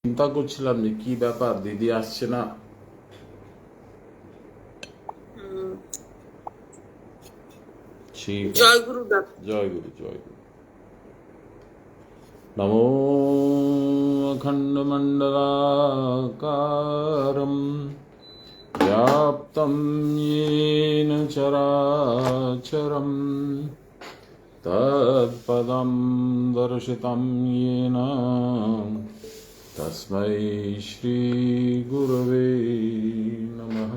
চিন্তা করছিলাম যে কি ব্যাপার, দিদি আসছে না। ঠিক আছে, জয় গুরু দাদা। জয় গুরু, জয় গুরু। নমো অখণ্ডমণ্ডলাকারম व्याप्तं येन चराचरं तत्पदं दर्शितं येन तस्मै श्रीगुरवे नमः।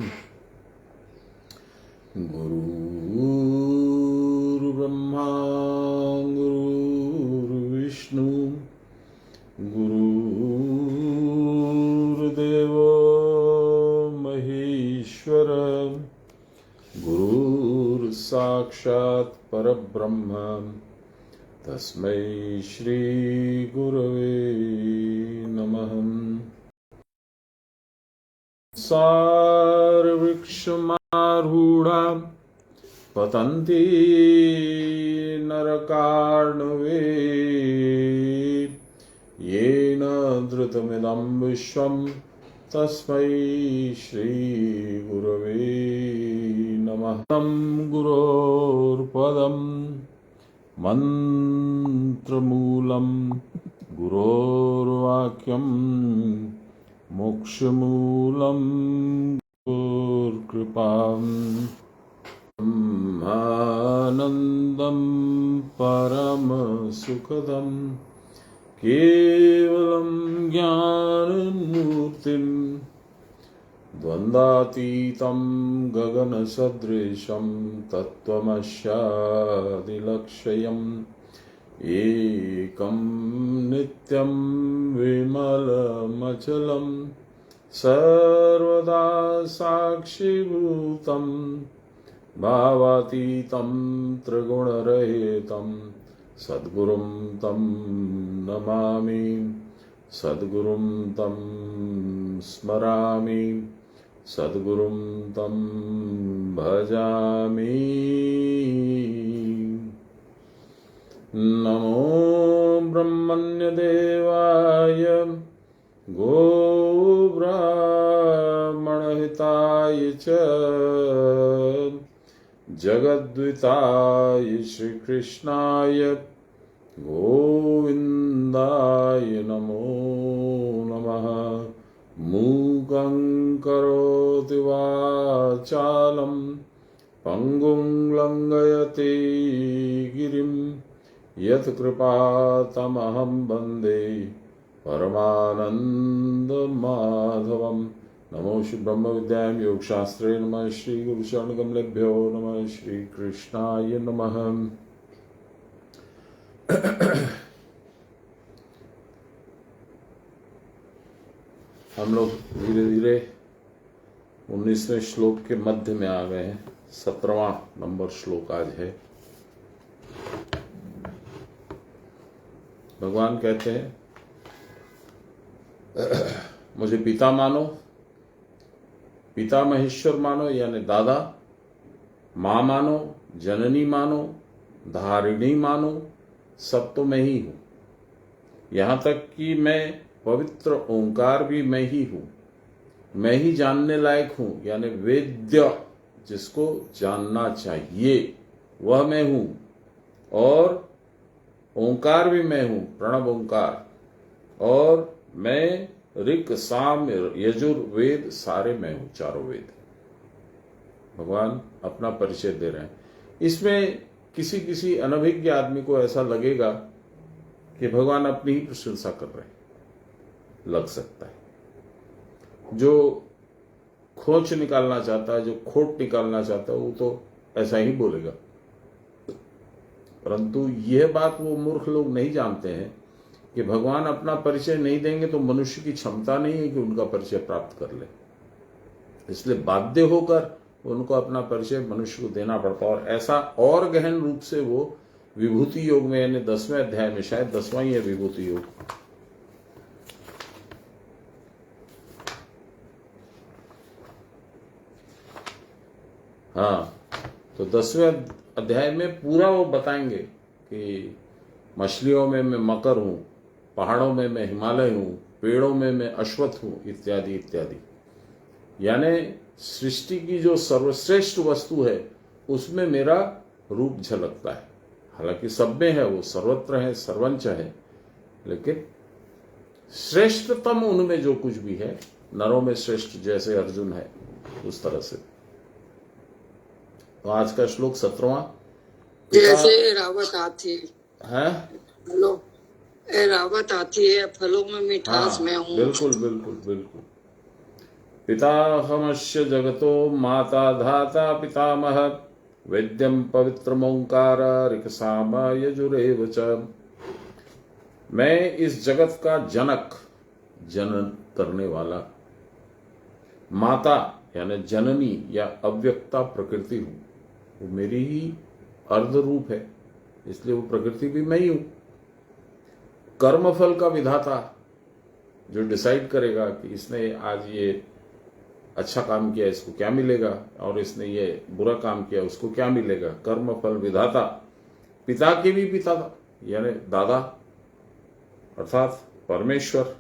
गुरुर्ब्रह्मा गुरुर्विष्णु गुरुर्देवो महेश्वर गुरुर्साक्षात् परब्रह्म तस्मै श्री गुरवे नमः। सारवृक्षमारूढा पतन्ति नरकार्णवे येन धृतमिदं विश्वं तस्मै श्रीगुरवे नमः। गुरोर्पदं मन्त्रमूलं गुरोर्वाक्यं मोक्षमूलं गुरुर्कृपाम् आनन्दं परमसुखदं केवलं ज्ञानमूर्तिं द्वन्द्वातीतं गगनसदृशं तत्त्वमस्यादिलक्ष्यम् एकं नित्यं विमलमचलं सर्वदा साक्षिभूतं भावातीतं त्रिगुणरहितं सद्गुरुं तं नमामि, सद्गुरुं तं स्मरामि, सद्गुरुं तं भजामि। नमो ब्रह्मण्यदेवाय गोब्राह्मणहिताय च जगद्विताय श्रीकृष्णाय गोविन्दाय नमो नमः। मूकं करोति वाचालं पंगुं लंघयते गिरिं यत्कृपातमहं वन्दे परमानन्दमाधवम्। नमो श्री ब्रह्म विद्यायां योगशास्त्रे नमः श्री गुरुचरणकमलेभ्यो नमः श्री कृष्णाय नमः। हम लोग धीरे धीरे 19वें श्लोक के मध्य में आ गए हैं। 17वां नंबर श्लोक आज है। भगवान कहते हैं, मुझे पिता मानो, पिता महेश्वर मानो यानी दादा, माँ मानो, जननी मानो, धारिणी मानो, सब तो मैं ही हूं। यहां तक कि मैं पवित्र ओंकार भी मैं ही हूं। मैं ही जानने लायक हूं यानी वेद्य, जिसको जानना चाहिए वह मैं हूं। और ओंकार भी मैं हूं, प्रणव ओंकार। और मैं ऋक साम यजुर्वेद सारे मैं हूं, चारों वेद। भगवान अपना परिचय दे रहे हैं। इसमें किसी किसी अनभिज्ञ आदमी को ऐसा लगेगा कि भगवान अपनी ही प्रशंसा कर रहे हैं, लग सकता है। जो खोच निकालना चाहता है, जो खोट निकालना चाहता है, वो तो ऐसा ही बोलेगा। परंतु यह बात वो मूर्ख लोग नहीं जानते हैं कि भगवान अपना परिचय नहीं देंगे तो मनुष्य की क्षमता नहीं है कि उनका परिचय प्राप्त कर ले। इसलिए बाध्य होकर उनको अपना परिचय मनुष्य को देना पड़ता है। और ऐसा और गहन रूप से वो विभूति योग में यानी 10वें अध्याय में, शायद 10वां ही है विभूति योग, हाँ, तो 10वें अध्याय में पूरा वो बताएंगे कि मछलियों में मैं मकर हूं, पहाड़ों में मैं हिमालय हूं, पेड़ों में मैं अश्वत्थ हूं, इत्यादि इत्यादि। यानी सृष्टि की जो सर्वश्रेष्ठ वस्तु है उसमें मेरा रूप झलकता है। हालांकि सब में है, वो सर्वत्र है, सर्वंच है, लेकिन श्रेष्ठतम उनमें जो कुछ भी है, नरों में श्रेष्ठ जैसे अर्जुन है, उस तरह से। तो आज का श्लोक 17वां। जैसे रावत हाथी है, फलों रावत हाथी है, फलों में मिठास मैं हूँ। बिल्कुल बिल्कुल बिल्कुल। पिताहमस्य जगतो माता धाता पितामह वेद्यम पवित्रमोंकार ऋक्साम यजुरेव च। मैं इस जगत का जनक, जनन करने वाला, माता यानी जननी या अव्यक्ता प्रकृति हूं। वो मेरी ही अर्ध रूप है, इसलिए वो प्रकृति भी मैं ही हूं। कर्मफल का विधाता, जो डिसाइड करेगा कि इसने आज ये अच्छा काम किया, इसको क्या मिलेगा, और इसने ये बुरा काम किया, उसको क्या मिलेगा। कर्मफल विधाता, पिता के भी पिता यानी दादा अर्थात परमेश्वर,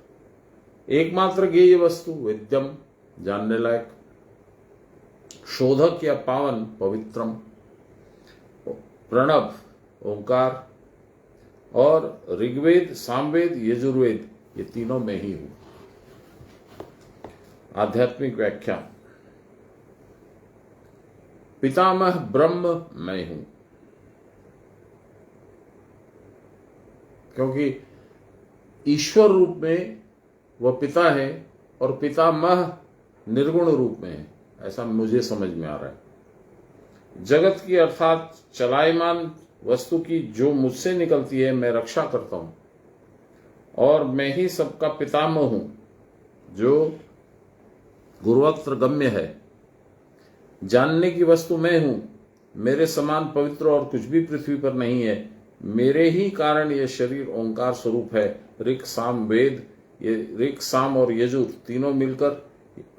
एकमात्र ज्ञेय वस्तु, वेद्यम जानने लायक, शोधक या पावन पवित्रम, प्रणव ओंकार, और ऋग्वेद सामवेद यजुर्वेद, ये तीनों में ही हूं। आध्यात्मिक व्याख्या। पितामह ब्रह्म मैं हूं, क्योंकि ईश्वर रूप में वह पिता है और पितामह निर्गुण रूप में है, ऐसा मुझे समझ में आ रहा है। जगत की अर्थात चलायमान वस्तु की जो मुझसे निकलती है मैं रक्षा करता हूं, और मैं ही सबका पितामह हूं, जो गुरुवक्त्र गम्य है। जानने की वस्तु मैं हूं, मेरे समान पवित्र और कुछ भी पृथ्वी पर नहीं है। मेरे ही कारण यह शरीर ओंकार स्वरूप है। ऋक् साम वेद, ये ऋक् साम और यजुर तीनों मिलकर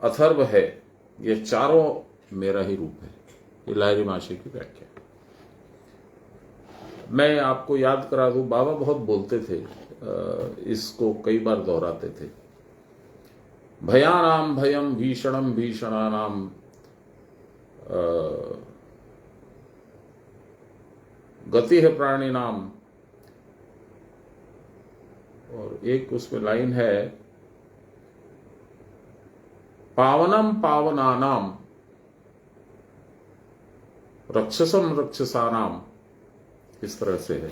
अथर्व है, ये चारों मेरा ही रूप है। ये लाहिरी महाशय की व्याख्या। मैं आपको याद करा दूं, बाबा बहुत बोलते थे, इसको कई बार दोहराते थे। भयानाम भयम भीषणम भीषणानाम गति है प्राणी नाम। और एक उसमें लाइन है, पावनम पावनानाम रक्षसम रक्षसानाम। इस तरह से है,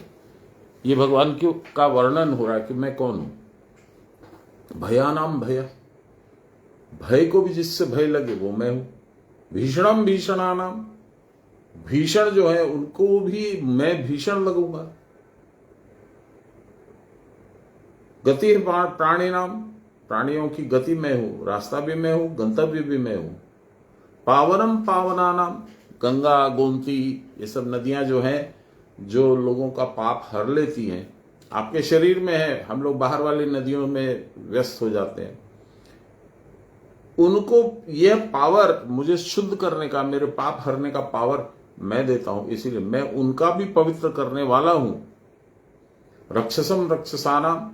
ये भगवान का वर्णन हो रहा है कि मैं कौन हूं। भयानाम भय, भय को भी जिससे भय लगे वो मैं हूं। भीषणम भीषणानाम, भीषण जो है उनको भी मैं भीषण लगूंगा। गति प्राणी नाम, प्राणियों की गति मैं हूं, रास्ता भी मैं हूं, गंतव्य भी मैं हूं। पावनम पावनानाम, गंगा गोमती ये सब नदियां जो हैं, जो लोगों का पाप हर लेती हैं, आपके शरीर में है, हम लोग बाहर वाली नदियों में व्यस्त हो जाते हैं। उनको यह पावर, मुझे शुद्ध करने का, मेरे पाप हरने का पावर मैं देता हूं, इसीलिए मैं उनका भी पवित्र करने वाला हूं। रक्षसम रक्षसाना,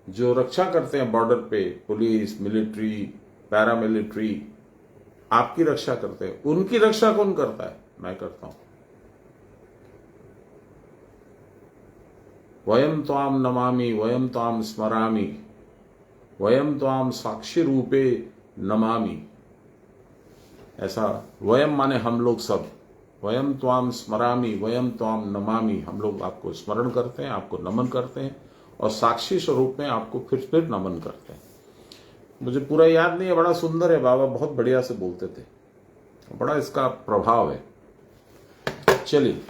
जो रक्षा करते हैं बॉर्डर पे, पुलिस, मिलिट्री, पैरामिलिट्री, आपकी रक्षा करते हैं, उनकी रक्षा कौन करता है? मैं करता हूं। वयम त्वाम नमामि वयम त्वाम स्मरामि वयम त्वाम साक्षी रूपे नमामि। ऐसा वयम माने हम लोग सब, वयम त्वाम स्मरामि वयम त्वाम नमामि, हम लोग आपको स्मरण करते हैं, आपको नमन करते हैं, और साक्षी स्वरूप में आपको फिर नमन करते हैं। मुझे पूरा याद नहीं है, बड़ा सुंदर है, बाबा बहुत बढ़िया से बोलते थे, बड़ा इसका प्रभाव है। चलिए,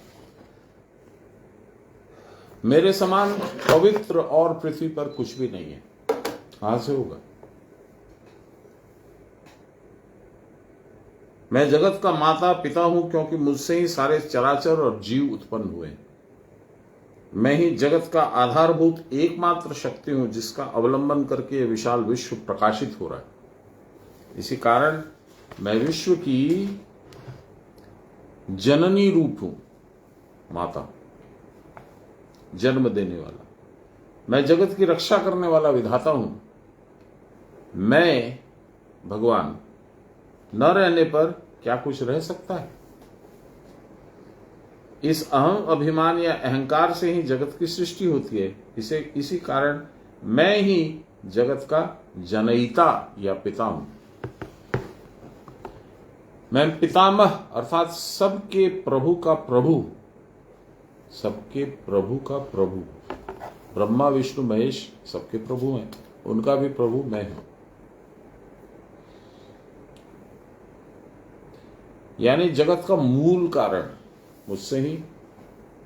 मेरे समान पवित्र और पृथ्वी पर कुछ भी नहीं है। कहां से होगा? मैं जगत का माता पिता हूं, क्योंकि मुझसे ही सारे चराचर और जीव उत्पन्न हुए। मैं ही जगत का आधारभूत एकमात्र शक्ति हूं, जिसका अवलंबन करके यह विशाल विश्व प्रकाशित हो रहा है। इसी कारण मैं विश्व की जननी रूप हूं, माता, जन्म देने वाला। मैं जगत की रक्षा करने वाला विधाता हूं, मैं भगवान न रहने पर क्या कुछ रह सकता है? इस अहम अभिमान या अहंकार से ही जगत की सृष्टि होती है। इसी कारण मैं ही जगत का जनयिता या पिता हूं। मैं पितामह अर्थात सबके प्रभु का प्रभु, सबके प्रभु का प्रभु। ब्रह्मा विष्णु महेश सबके प्रभु हैं, उनका भी प्रभु मैं हूं। यानी जगत का मूल कारण मुझसे ही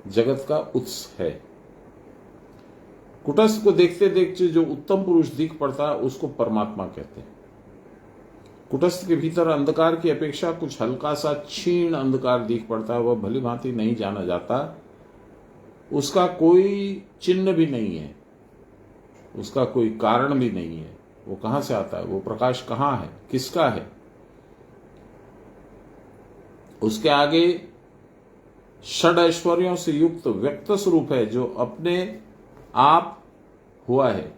जगत का उत्स है। कुटस्थ को देखते देखते जो उत्तम पुरुष दिख पड़ता है उसको परमात्मा कहते हैं। कुटस्थ के भीतर अंधकार की अपेक्षा कुछ हल्का सा क्षीण अंधकार दिख पड़ता है, वह भली भांति नहीं जाना जाता, उसका कोई चिन्ह भी नहीं है, उसका कोई कारण भी नहीं है। वो कहां से आता है, वो प्रकाश कहां है, किसका है? उसके आगे षड ऐश्वर्यों से युक्त व्यक्त स्वरूप है जो अपने आप हुआ है,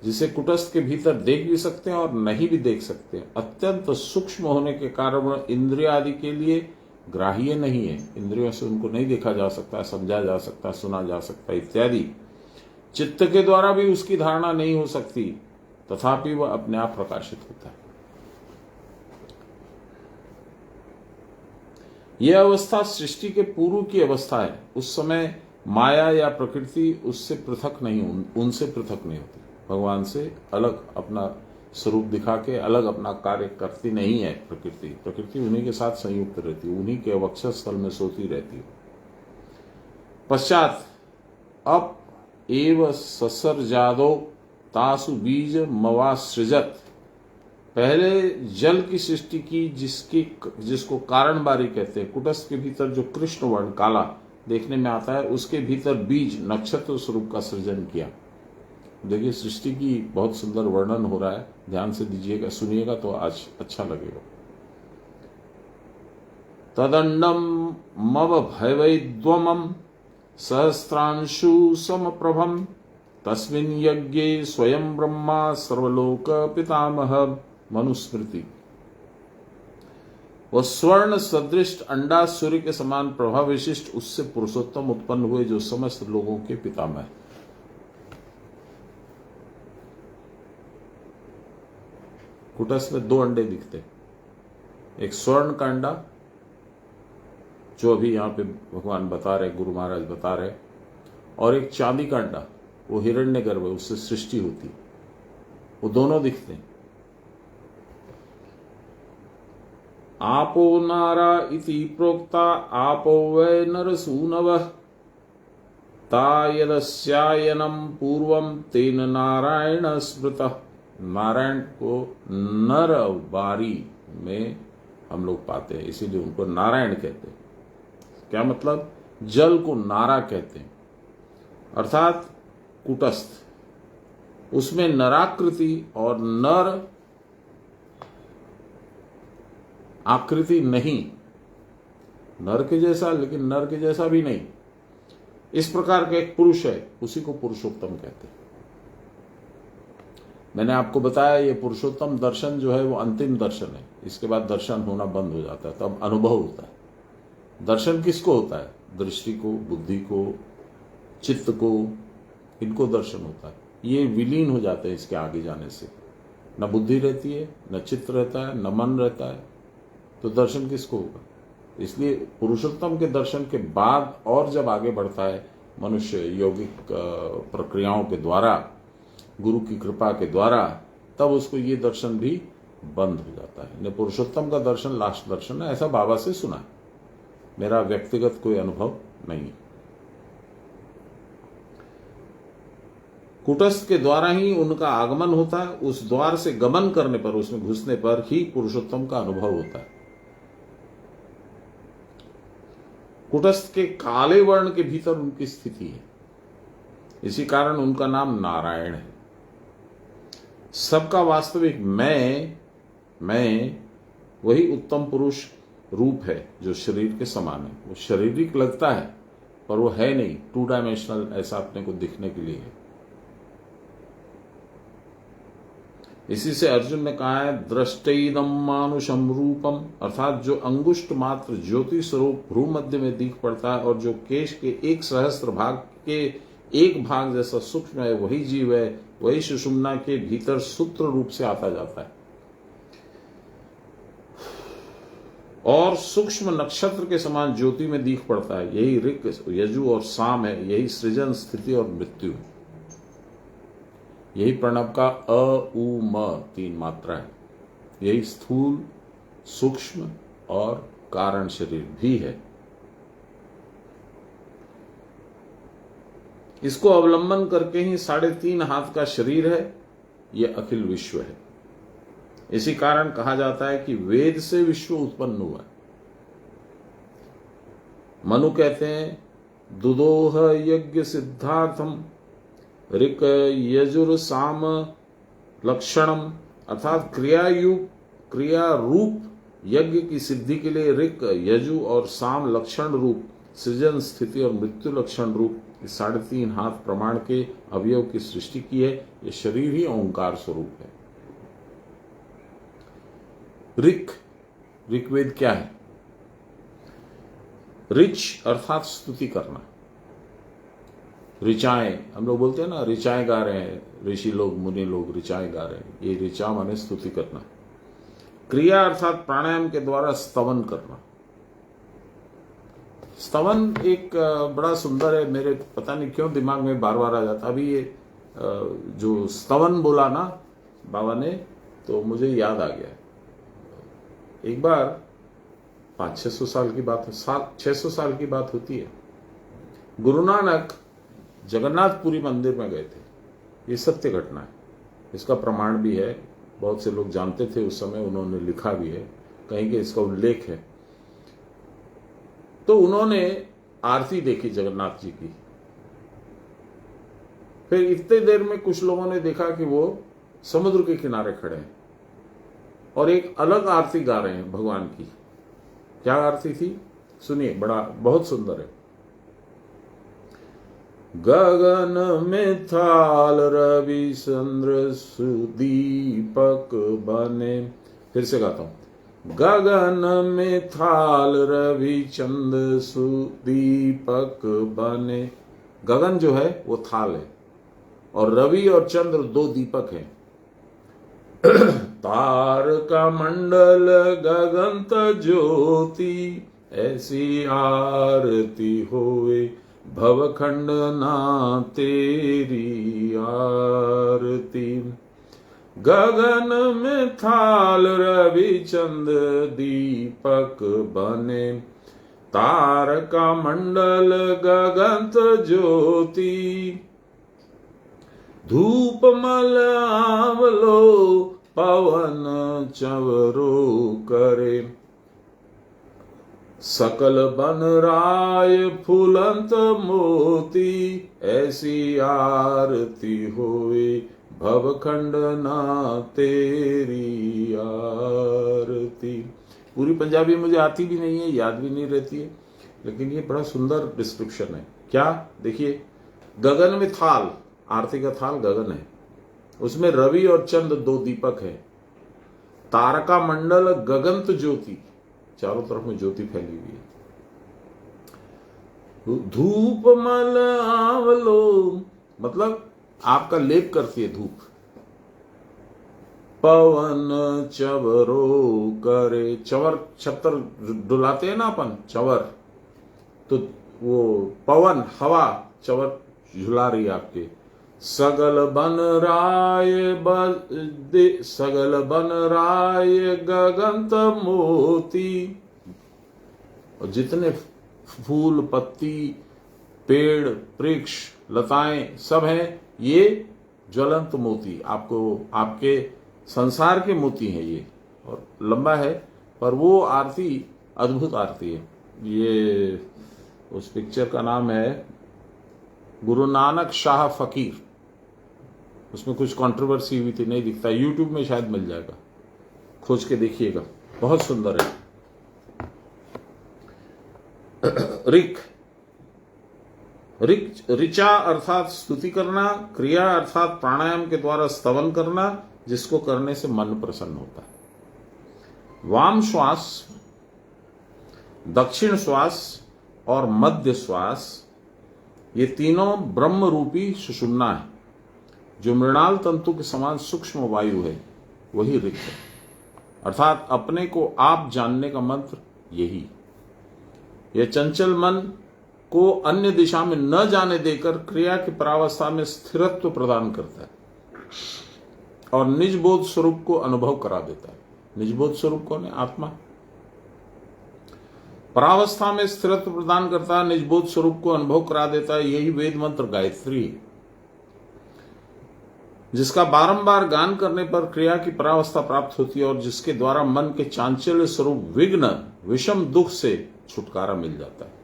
जिसे कुटस्थ के भीतर देख भी सकते हैं और नहीं भी देख सकते। अत्यंत सूक्ष्म होने के कारण इंद्रिय आदि के लिए ग्राह्य नहीं है, इंद्रियों से उनको नहीं देखा जा सकता, समझा जा सकता, सुना जा सकता इत्यादि। चित्त के द्वारा भी उसकी धारणा नहीं हो सकती, तथापि वह अपने आप प्रकाशित होता है। यह अवस्था सृष्टि के पूर्व की अवस्था है। उस समय माया या प्रकृति उससे पृथक नहीं, उनसे पृथक नहीं होती। भगवान से अलग अपना स्वरूप दिखा के अलग अपना कार्य करती नहीं है प्रकृति उन्हीं के साथ संयुक्त रहती है, उन्हीं के वक्षस्थल में सोती रहती है। पश्चात अप एव ससर्जादो तासु बीज मवासृजत, पहले जल की सृष्टि की जिसको कारण बारी कहते हैं। कुटस्थ के भीतर जो कृष्ण वर्ण काला देखने में आता है, उसके भीतर बीज नक्षत्र स्वरूप का सृजन किया। देखिए सृष्टि की बहुत सुंदर वर्णन हो रहा है, ध्यान से दीजिएगा, सुनिएगा तो आज अच्छा लगेगा। तदंडम मव भयवैद्वमं सहस्रांशु समप्रभम तस्मिन् यज्ञे स्वयं ब्रह्मा सर्वलोक पितामह। मनुस्मृति। वह स्वर्ण सदृश अंडा सूर्य के समान प्रभा विशिष्ट, उससे पुरुषोत्तम उत्पन्न हुए जो समस्त लोगों के पितामह है। कुटस्थ में दो अंडे दिखते, एक स्वर्ण का अंडा जो अभी यहां पे भगवान बता रहे, गुरु महाराज बता रहे, और एक चांदी का अंडा, वो हिरण्यगर्भ है, उससे सृष्टि होती, वो दोनों दिखते हैं। आपो नारा इति प्रोक्ता आपो वै नरसूनवः ता यदस्यायनं पूर्वं तेन नारायण स्मृतः। नारायण को नर बारी में हम लोग पाते हैं, इसीलिए उनको नारायण कहते हैं। क्या मतलब? जल को नारा कहते हैं, अर्थात कुटस्थ, उसमें नराकृति और नर आकृति नहीं, नर के जैसा लेकिन नर के जैसा भी नहीं, इस प्रकार का एक पुरुष है, उसी को पुरुषोत्तम कहते हैं। मैंने आपको बताया ये पुरुषोत्तम दर्शन जो है वो अंतिम दर्शन है, इसके बाद दर्शन होना बंद हो जाता है, तब अनुभव होता है। दर्शन किसको होता है? दृष्टि को, बुद्धि को, चित्त को, इनको दर्शन होता है। ये विलीन हो जाते हैं इसके आगे जाने से, न बुद्धि रहती है, न चित्त रहता है, न मन रहता है, तो दर्शन किसको होगा? इसलिए पुरुषोत्तम के दर्शन के बाद और जब आगे बढ़ता है मनुष्य यौगिक प्रक्रियाओं के द्वारा, गुरु की कृपा के द्वारा, तब उसको ये दर्शन भी बंद हो जाता है। पुरुषोत्तम का दर्शन लास्ट दर्शन है, ऐसा बाबा से सुना है, मेरा व्यक्तिगत कोई अनुभव नहीं है। कुटस्थ के द्वारा ही उनका आगमन होता है, उस द्वार से गमन करने पर, उसमें घुसने पर ही पुरुषोत्तम का अनुभव होता है। कुटस्थ के काले वर्ण के भीतर उनकी स्थिति है, इसी कारण उनका नाम नारायण है। सबका वास्तविक मैं वही उत्तम पुरुष रूप है जो शरीर के समान है। वो शारीरिक लगता है पर वो है नहीं, 2 डायमेंशनल ऐसा अपने को दिखने के लिए है। इसी से अर्जुन ने कहा है दृष्टैदम मानुषम रूपम, अर्थात जो अंगुष्ठ मात्र ज्योति स्वरूप भ्रू मध्य में दिख पड़ता है और जो केश के 1 सहस्त्र भाग के एक भाग जैसा सूक्ष्म है, वही जीव है, वही सुषुम्ना के भीतर सूत्र रूप से आता जाता है और सूक्ष्म नक्षत्र के समान ज्योति में दिख पड़ता है। यही ऋक, यजु और साम है, यही सृजन, स्थिति और मृत्यु है। यही प्रणव का अ उ म 3 मात्रा है। यही स्थूल, सूक्ष्म और कारण शरीर भी है। इसको अवलंबन करके ही 3.5 हाथ का शरीर है, यह अखिल विश्व है। इसी कारण कहा जाता है कि वेद से विश्व उत्पन्न हुआ है। मनु कहते हैं दुदोह यज्ञ सिद्धार्थम ऋक यजुर साम लक्षणम, अर्थात क्रिया रूप यज्ञ की सिद्धि के लिए ऋक, यजु और साम लक्षण रूप, सृजन, स्थिति और मृत्यु लक्षण रूप इस 3.5 हाथ प्रमाण के अवयव की सृष्टि की है। यह शरीर ही ओंकार स्वरूप है। ऋग्वेद क्या है? ऋच अर्थात स्तुति करना। ऋचाएं, हम लोग बोलते हैं ना, ऋचाएं गा रहे हैं, ऋषि लोग, मुनि लोग ऋचाएं गा रहे हैं। ये ऋचा माने स्तुति करना। क्रिया अर्थात प्राणायाम के द्वारा स्तवन करना। स्तवन एक बड़ा सुंदर है, मेरे पता नहीं क्यों दिमाग में बार बार आ जाता। अभी ये जो स्तवन बोला ना बाबा ने, तो मुझे याद आ गया। एक बार 500-600 साल की बात है, 600 साल की बात होती है। गुरु नानक जगन्नाथपुरी मंदिर में गए थे। ये सत्य घटना है, इसका प्रमाण भी है। बहुत से लोग जानते थे उस समय, उन्होंने लिखा भी है, कहीं के इसका उल्लेख है। तो उन्होंने आरती देखी जगन्नाथ जी की। फिर इतने देर में कुछ लोगों ने देखा कि वो समुद्र के किनारे खड़े हैं और एक अलग आरती गा रहे हैं भगवान की। क्या आरती थी सुनिए, बहुत सुंदर है। गगन में थाल रवि चंद्र सुदीपक बने। फिर से गाता हूं। गगन में थाल रवि चंद्र सुदीपक बने। गगन जो है वो थाल है और रवि और चंद्र 2 दीपक हैं। तारका मंडल गगनत ज्योति, ऐसी आरती होवे भवखंड ना तेरी आरती। गगन में थाल रवि चंद्र दीपक बने, तारका मंडल गगनत ज्योति। धूप मल आवलो पवन चवरो करे, सकल बन राय फूलंत मोती। ऐसी आरती होए भवखंड ना तेरी आरती। पूरी पंजाबी मुझे आती भी नहीं है, याद भी नहीं रहती है, लेकिन ये बड़ा सुंदर डिस्क्रिप्शन है। क्या देखिए, गगन में थाल, आरती का थाल गगन है, उसमें रवि और चंद्र 2 दीपक है। तारका मंडल गगनत ज्योति, चारों तरफ में ज्योति फैली हुई है। धूप मल आवलो, मतलब आपका लेप करती है धूप। पवन चवरो करे, चवर छतर डुलाते हैं ना अपन, चवर, तो वो पवन हवा चवर झुला रही है आपके। सगल बन राय गगनत मोती, और जितने फूल पत्ती पेड़ वृक्ष लताएं सब हैं, ये ज्वलंत मोती, आपको आपके संसार के मोती हैं ये, और लंबा है, पर वो आरती अद्भुत आरती है। ये उस पिक्चर का नाम है गुरु नानक शाह फकीर। उसमें कुछ कंट्रोवर्सी हुई थी, नहीं दिखता, यूट्यूब में शायद मिल जाएगा, खोज के देखिएगा, बहुत सुंदर है। ऋचा अर्थात स्तुति करना, क्रिया अर्थात प्राणायाम के द्वारा स्तवन करना, जिसको करने से मन प्रसन्न होता है। वाम श्वास, दक्षिण श्वास और मध्य श्वास, ये तीनों ब्रह्म रूपी सुषुम्ना है। जो मृणाल तंतु के समान सूक्ष्म वायु है वही ऋक् है, अर्थात अपने को आप जानने का मंत्र यही। यह चंचल मन को अन्य दिशा में न जाने देकर क्रिया की परावस्था में स्थिरत्व प्रदान करता है और निजबोध स्वरूप को अनुभव करा देता है। निजबोध स्वरूप कौन है? आत्मा। परावस्था में स्थिरत्व प्रदान करता है, निजबोध स्वरूप को अनुभव करा देता है। यही वेद मंत्र गायत्री, जिसका बारंबार गान करने पर क्रिया की परावस्था प्राप्त होती है और जिसके द्वारा मन के चांचल्य स्वरूप विघ्न विषम दुख से छुटकारा मिल जाता है।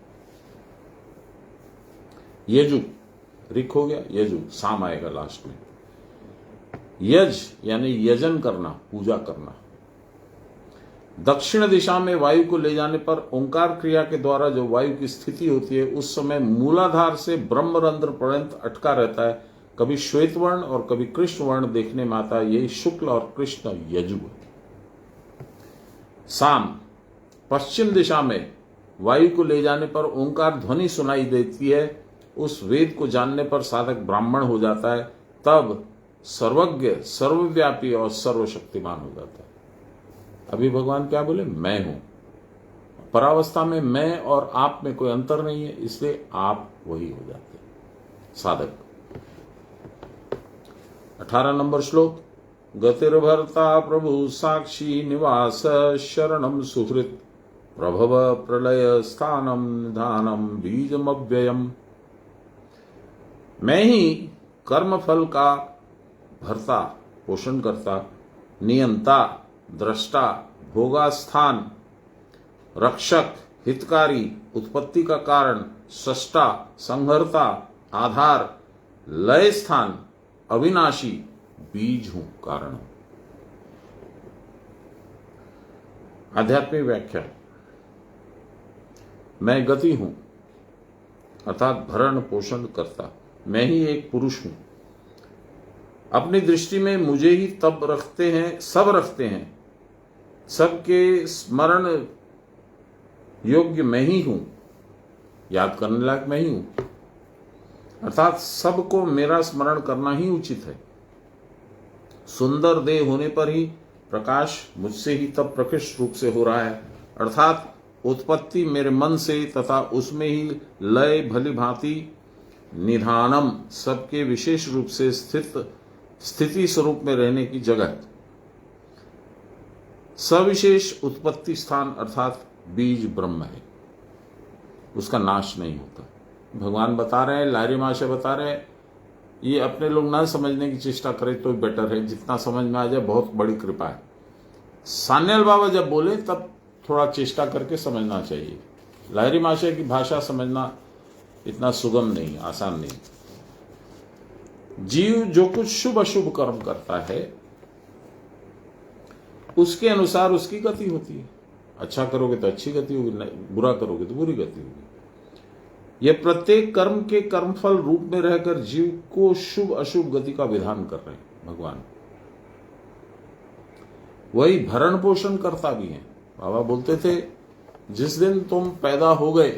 यजु ऋक् हो गया, यजु साम आएगा लास्ट में। यज यानी यजन करना, पूजा करना। दक्षिण दिशा में वायु को ले जाने पर ओंकार क्रिया के द्वारा जो वायु की स्थिति होती है उस समय मूलाधार से ब्रह्मरंध्र पर्यंत अटका रहता है। कभी श्वेत वर्ण और कभी कृष्ण वर्ण देखने में आता है। यही शुक्ल और कृष्ण यजु है। साम पश्चिम दिशा में वायु को ले जाने पर ओंकार ध्वनि सुनाई देती है। उस वेद को जानने पर साधक ब्राह्मण हो जाता है, तब सर्वज्ञ, सर्वव्यापी और सर्वशक्तिमान हो जाता है। अभी भगवान क्या बोले? मैं हूं। परावस्था में मैं और आप में कोई अंतर नहीं है, इसलिए आप वही हो जाते हैं साधक। 18 नंबर श्लोक। गतिर्भर्ता प्रभु साक्षी निवास शरणम सुहृत प्रभव प्रलय स्थानम निधानम बीजम अव्ययम। मैं ही कर्मफल का भर्ता, पोषण करता, नियंता, दृष्टा, भोगास्थान, रक्षक, हितकारी, उत्पत्ति का कारण, सृष्टा, संहर्ता, आधार, लय स्थान, अविनाशी, बीज हूं, कारण हूं। आध्यात्मिक व्याख्या। मैं गति हूं, अर्थात भरण पोषण करता। मैं ही एक पुरुष हूं। अपनी दृष्टि में मुझे ही तब रखते हैं, सब रखते हैं। सबके स्मरण योग्य मैं ही हूं, याद करने लायक मैं ही हूं, अर्थात सबको मेरा स्मरण करना ही उचित है। सुंदर देह होने पर ही प्रकाश मुझसे ही तब प्रकृष्ट रूप से हो रहा है, अर्थात उत्पत्ति मेरे मन से तथा उसमें ही लय भली भांति निधानम, सबके विशेष रूप से स्थिति स्वरूप में रहने की जगह, सविशेष उत्पत्ति स्थान अर्थात बीज ब्रह्म है, उसका नाश नहीं होता। भगवान बता रहे हैं, लारी माशे बता रहे हैं। ये अपने लोग ना समझने की चेष्टा करें तो बेटर है, जितना समझ में आ जाए बहुत बड़ी कृपा है। सान्याल बाबा जब बोले तब थोड़ा चेष्टा करके समझना चाहिए। लाहिरी माशे की भाषा समझना इतना सुगम नहीं, आसान नहीं। जीव जो कुछ शुभ अशुभ कर्म करता है उसके अनुसार उसकी गति होती है। अच्छा करोगे तो अच्छी गति होगी, बुरा करोगे तो बुरी गति होगी। यह प्रत्येक कर्म के कर्मफल रूप में रहकर जीव को शुभ अशुभ गति का विधान कर रहे हैं भगवान। वही भरण पोषण करता भी है। बाबा बोलते थे, जिस दिन तुम पैदा हो गए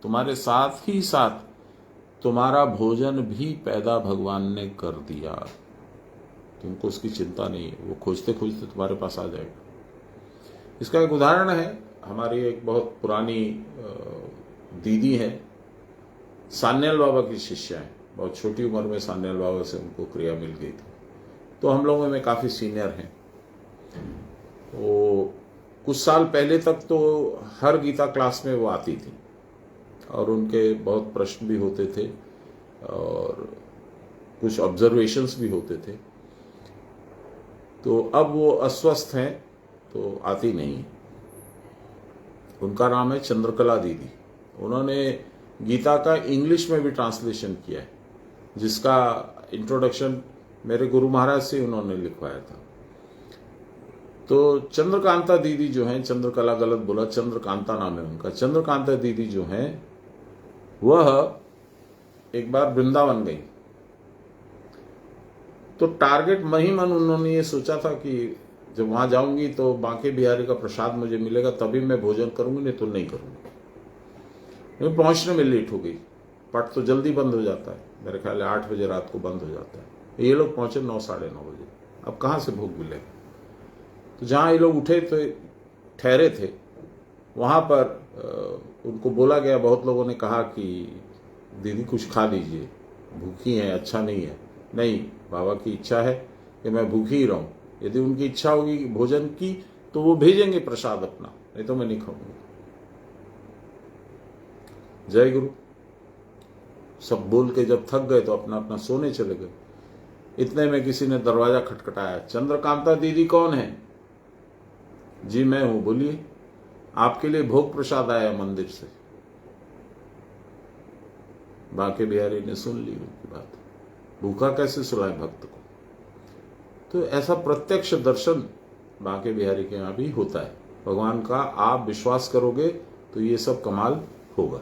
तुम्हारे साथ ही साथ तुम्हारा भोजन भी पैदा भगवान ने कर दिया। तुमको उसकी चिंता नहीं है, वो खोजते खोजते तुम्हारे पास आ जाएगा। इसका एक उदाहरण है, हमारी एक बहुत पुरानी दीदी है, सान्याल बाबा की शिष्या है। बहुत छोटी उम्र में सान्याल बाबा से उनको क्रिया मिल गई थी, तो हम लोगों में काफ़ी सीनियर हैं। वो कुछ साल पहले तक तो हर गीता क्लास में वो आती थी और उनके बहुत प्रश्न भी होते थे और कुछ ऑब्जर्वेशंस भी होते थे। तो अब वो अस्वस्थ हैं तो आती नहीं। उनका नाम है चंद्रकला दीदी। उन्होंने गीता का इंग्लिश में भी ट्रांसलेशन किया है, जिसका इंट्रोडक्शन मेरे गुरु महाराज से उन्होंने लिखवाया था। तो चंद्रकांता दीदी जो हैं, चंद्रकला गलत बोला, चंद्रकांता नाम है उनका। चंद्रकांता दीदी जो हैं वह एक बार वृंदावन गई तो टारगेट मही मन उन्होंने ये सोचा था कि जब वहां जाऊंगी तो बांके बिहारी का प्रसाद मुझे मिलेगा, तभी मैं भोजन करूंगी, नहीं तो नहीं करूंगी। मैं पहुंचने में लेट हो गई, पट तो जल्दी बंद हो जाता है, मेरे ख्याल है 8 बजे रात को बंद हो जाता है। ये लोग पहुंचे 9 साढ़े 9 बजे। अब कहाँ से भोग मिलेगा? तो जहाँ ये लोग उठे तो ठहरे थे, वहां पर उनको बोला गया, बहुत लोगों ने कहा कि दीदी कुछ खा लीजिए, भूखी हैं, अच्छा नहीं है। नहीं, बाबा की इच्छा है कि मैं भूखी ही रहूं। यदि उनकी इच्छा होगी भोजन की तो वो भेजेंगे प्रसाद अपना, नहीं तो मैं नहीं खाऊंगा। जय गुरु। सब बोल के जब थक गए तो अपना अपना सोने चले गए। इतने में किसी ने दरवाजा खटखटाया। चंद्रकांता दीदी कौन है? जी मैं हूं, बोलिए। आपके लिए भोग प्रसाद आया मंदिर से। बांके बिहारी ने सुन ली उनकी बात। भूखा कैसे सुलाए भक्त को? तो ऐसा प्रत्यक्ष दर्शन बांके बिहारी के यहां भी होता है भगवान का। आप विश्वास करोगे तो ये सब कमाल होगा।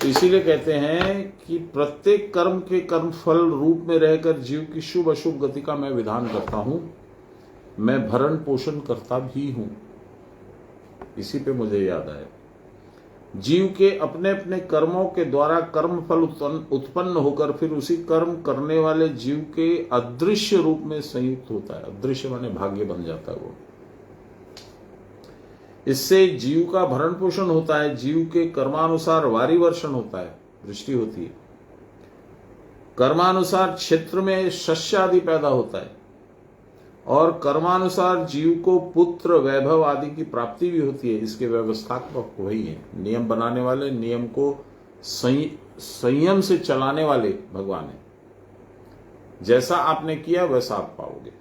तो इसीलिए कहते हैं कि प्रत्येक कर्म के कर्मफल रूप में रहकर जीव की शुभ अशुभ गति का मैं विधान करता हूं, मैं भरण पोषण करता भी हूं। इसी पे मुझे याद आया, जीव के अपने अपने कर्मों के द्वारा कर्म फल उत्पन्न होकर फिर उसी कर्म करने वाले जीव के अदृश्य रूप में संयुक्त होता है। अदृश्य माने भाग्य बन जाता है वो। इससे जीव का भरण पोषण होता है, जीव के कर्मानुसार वारी वर्षण होता है, वृष्टि होती है। कर्मानुसार क्षेत्र में शस्य आदि पैदा होता है और कर्मानुसार जीव को पुत्र वैभव आदि की प्राप्ति भी होती है। इसके व्यवस्थात्मक वही है, नियम बनाने वाले, नियम को संयम से चलाने वाले भगवान है। जैसा आपने किया वैसा आप पाओगे।